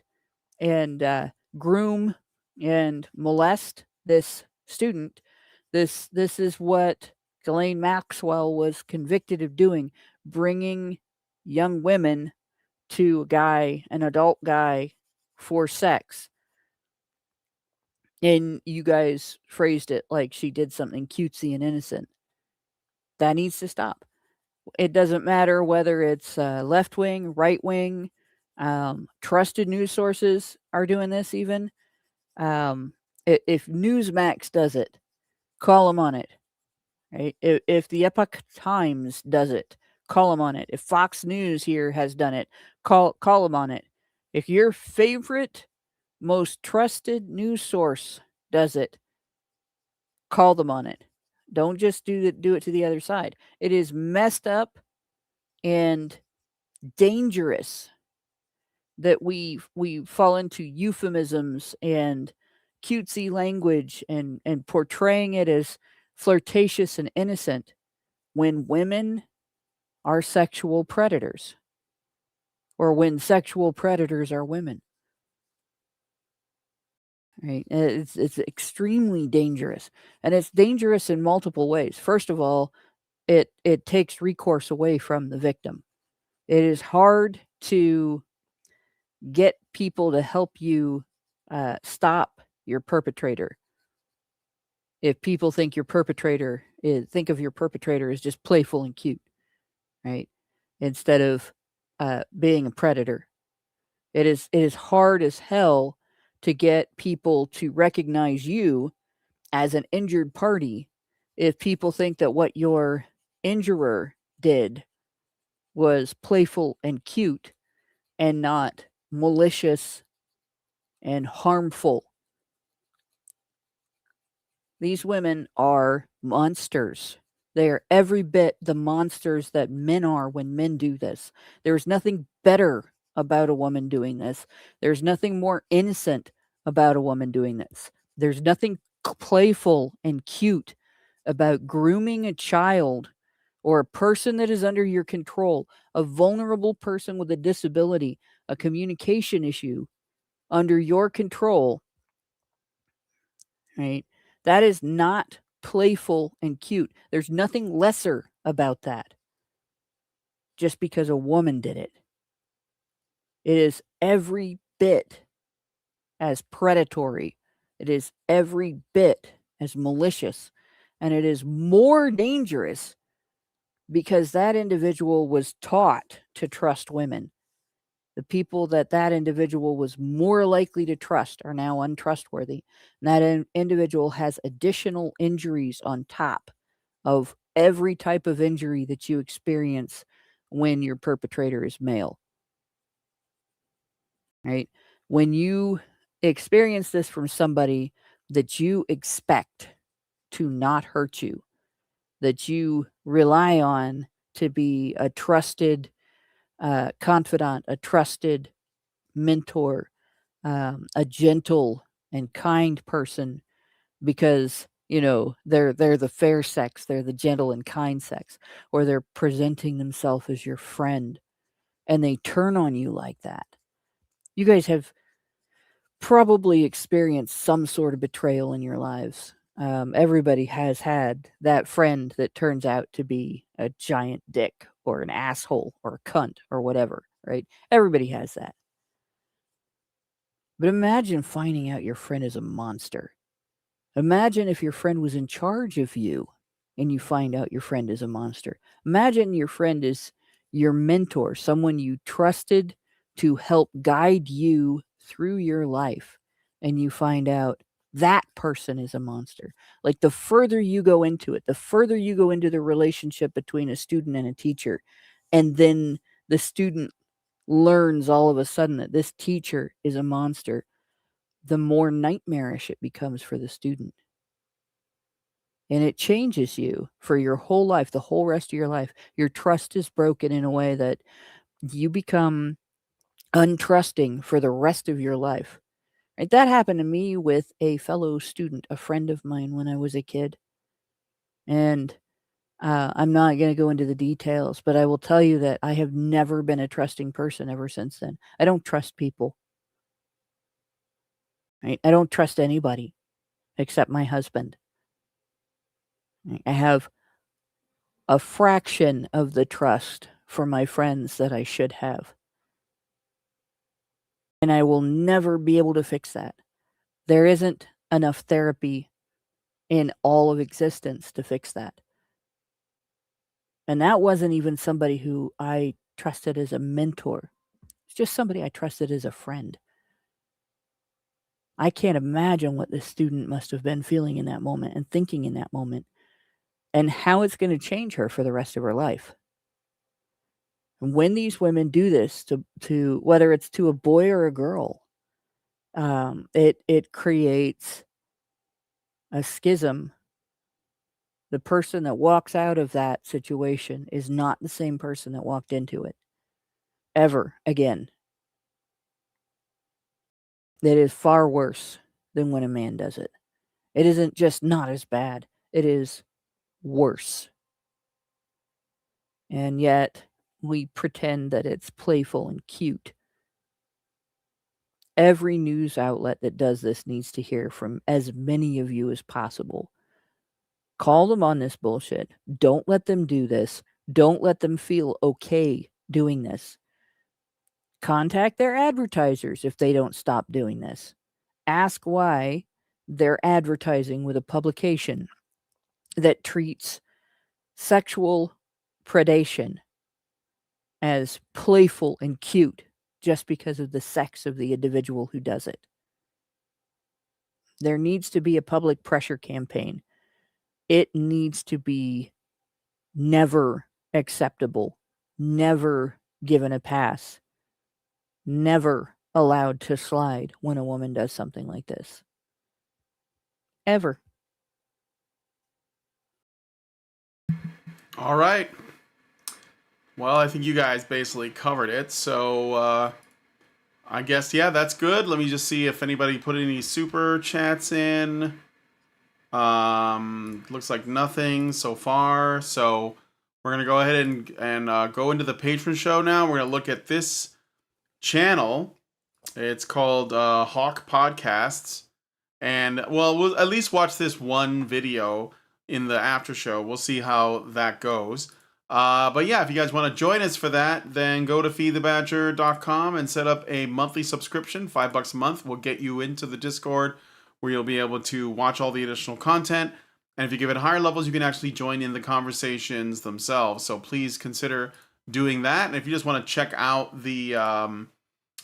groom and molest this student. This is what Ghislaine Maxwell was convicted of doing, bringing young women to an adult guy, for sex. And you guys phrased it like she did something cutesy and innocent. That needs to stop. It doesn't matter whether it's left wing, right wing, trusted news sources are doing this even. If Newsmax does it, call them on it. Right? If the Epoch Times does it, call them on it. If Fox News here has done it, call them on it. If your favorite, most trusted news source does it, call them on it. Don't just do it to the other side. It is messed up and dangerous that we fall into euphemisms and cutesy language and portraying it as flirtatious and innocent when women are sexual predators, or when sexual predators are women. Right? It's extremely dangerous, and it's dangerous in multiple ways. First of all, it takes recourse away from the victim. It is hard to get people to help you stop your perpetrator. If people think think of your perpetrator as just playful and cute, right? Instead of being a predator. It is hard as hell to get people to recognize you as an injured party if people think that what your injurer did was playful and cute and not malicious and harmful. These women are monsters. They are every bit the monsters that men are when men do this. There's nothing better about a woman doing this. There's nothing more innocent about a woman doing this. There's nothing playful and cute about grooming a child or a person that is under your control, a vulnerable person with a disability, a communication issue under your control, right? That is not playful and cute. There's nothing lesser about that just because a woman did it. It is every bit as predatory. It is every bit as malicious. And it is more dangerous because that individual was taught to trust women. The people that individual was more likely to trust are now untrustworthy. And that individual has additional injuries on top of every type of injury that you experience when your perpetrator is male. Right? When you experience this from somebody that you expect to not hurt you, that you rely on to be a trusted confidant, a trusted mentor, a gentle and kind person, because they're the fair sex, they're the gentle and kind sex, or they're presenting themselves as your friend, and they turn on you like that. You guys have probably experienced some sort of betrayal in your lives. Everybody has had that friend that turns out to be a giant dick or an asshole or a cunt or whatever, right? Everybody has that. But imagine finding out your friend is a monster. Imagine if your friend was in charge of you and you find out your friend is a monster. Imagine your friend is your mentor, someone you trusted to help guide you through your life, and you find out that person is a monster. Like, the further you go into it, the further you go into the relationship between a student and a teacher, and then the student learns all of a sudden that this teacher is a monster, the more nightmarish it becomes for the student. And it changes you for your whole life, the whole rest of your life. Your trust is broken in a way that you become untrusting for the rest of your life. Right? That happened to me with a fellow student, a friend of mine, when I was a kid. And I'm not going to go into the details, but I will tell you that I have never been a trusting person ever since then. I don't trust people. Right? I don't trust anybody except my husband. Right? I have a fraction of the trust for my friends that I should have. And I will never be able to fix that. There isn't enough therapy in all of existence to fix that. And that wasn't even somebody who I trusted as a mentor. It's just somebody I trusted as a friend. I can't imagine what this student must have been feeling in that moment and thinking in that moment, and how it's going to change her for the rest of her life. And when these women do this to whether it's to a boy or a girl, it creates a schism. The person that walks out of that situation is not the same person that walked into it ever again. It is far worse than when a man does it. It isn't just not as bad, it is worse. And yet we pretend that it's playful and cute. Every news outlet that does this needs to hear from as many of you as possible. Call them on this bullshit. Don't let them do this. Don't let them feel okay doing this. Contact their advertisers if they don't stop doing this. Ask why they're advertising with a publication that treats sexual predation as playful and cute just because of the sex of the individual who does it. There needs to be a public pressure campaign. It needs to be never acceptable, never given a pass, never allowed to slide when a woman does something like this. Ever. All right. Well, I think you guys basically covered it. So I guess, yeah, that's good. Let me just see if anybody put any super chats in. Looks like nothing so far. So we're going to go ahead and go into the patron show now. We're going to look at this channel. It's called Hawk Podcasts. And, well, we'll at least watch this one video in the after show. We'll see how that goes. But yeah, if you guys want to join us for that, then go to feedthebadger.com and set up a monthly subscription. $5 a month will get you into the Discord where you'll be able to watch all the additional content. And if you give it higher levels, you can actually join in the conversations themselves. So please consider doing that. And if you just want to check out the,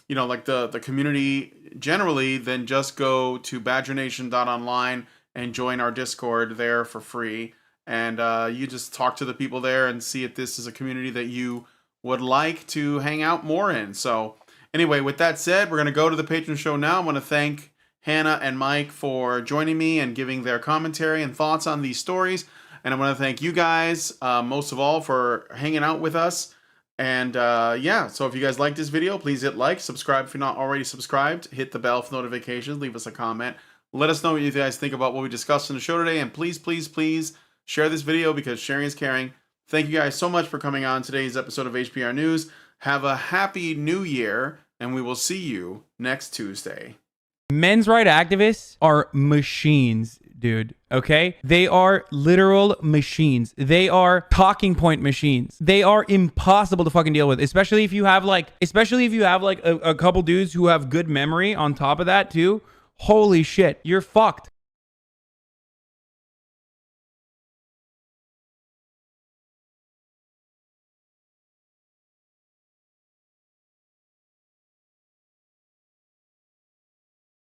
like the community generally, then just go to badgernation.online and join our Discord there for free. And you just talk to the people there and see if this is a community that you would like to hang out more in. So anyway, with that said, we're going to go to the patron show now. I want to thank Hannah and Mike for joining me and giving their commentary and thoughts on these stories. And I want to thank you guys, most of all, for hanging out with us. And yeah, so if you guys like this video, please hit like, subscribe if you're not already subscribed, hit the bell for notifications, leave us a comment. Let us know what you guys think about what we discussed in the show today. And please, please, please share this video because sharing is caring. Thank you guys so much for coming on today's episode of HBR News. Have a happy new year, and we will see you next Tuesday. Men's rights activists are machines, dude. Okay? They are literal machines. They are talking point machines. They are impossible to fucking deal with, especially if you have like a couple dudes who have good memory on top of that too. Holy shit, you're fucked.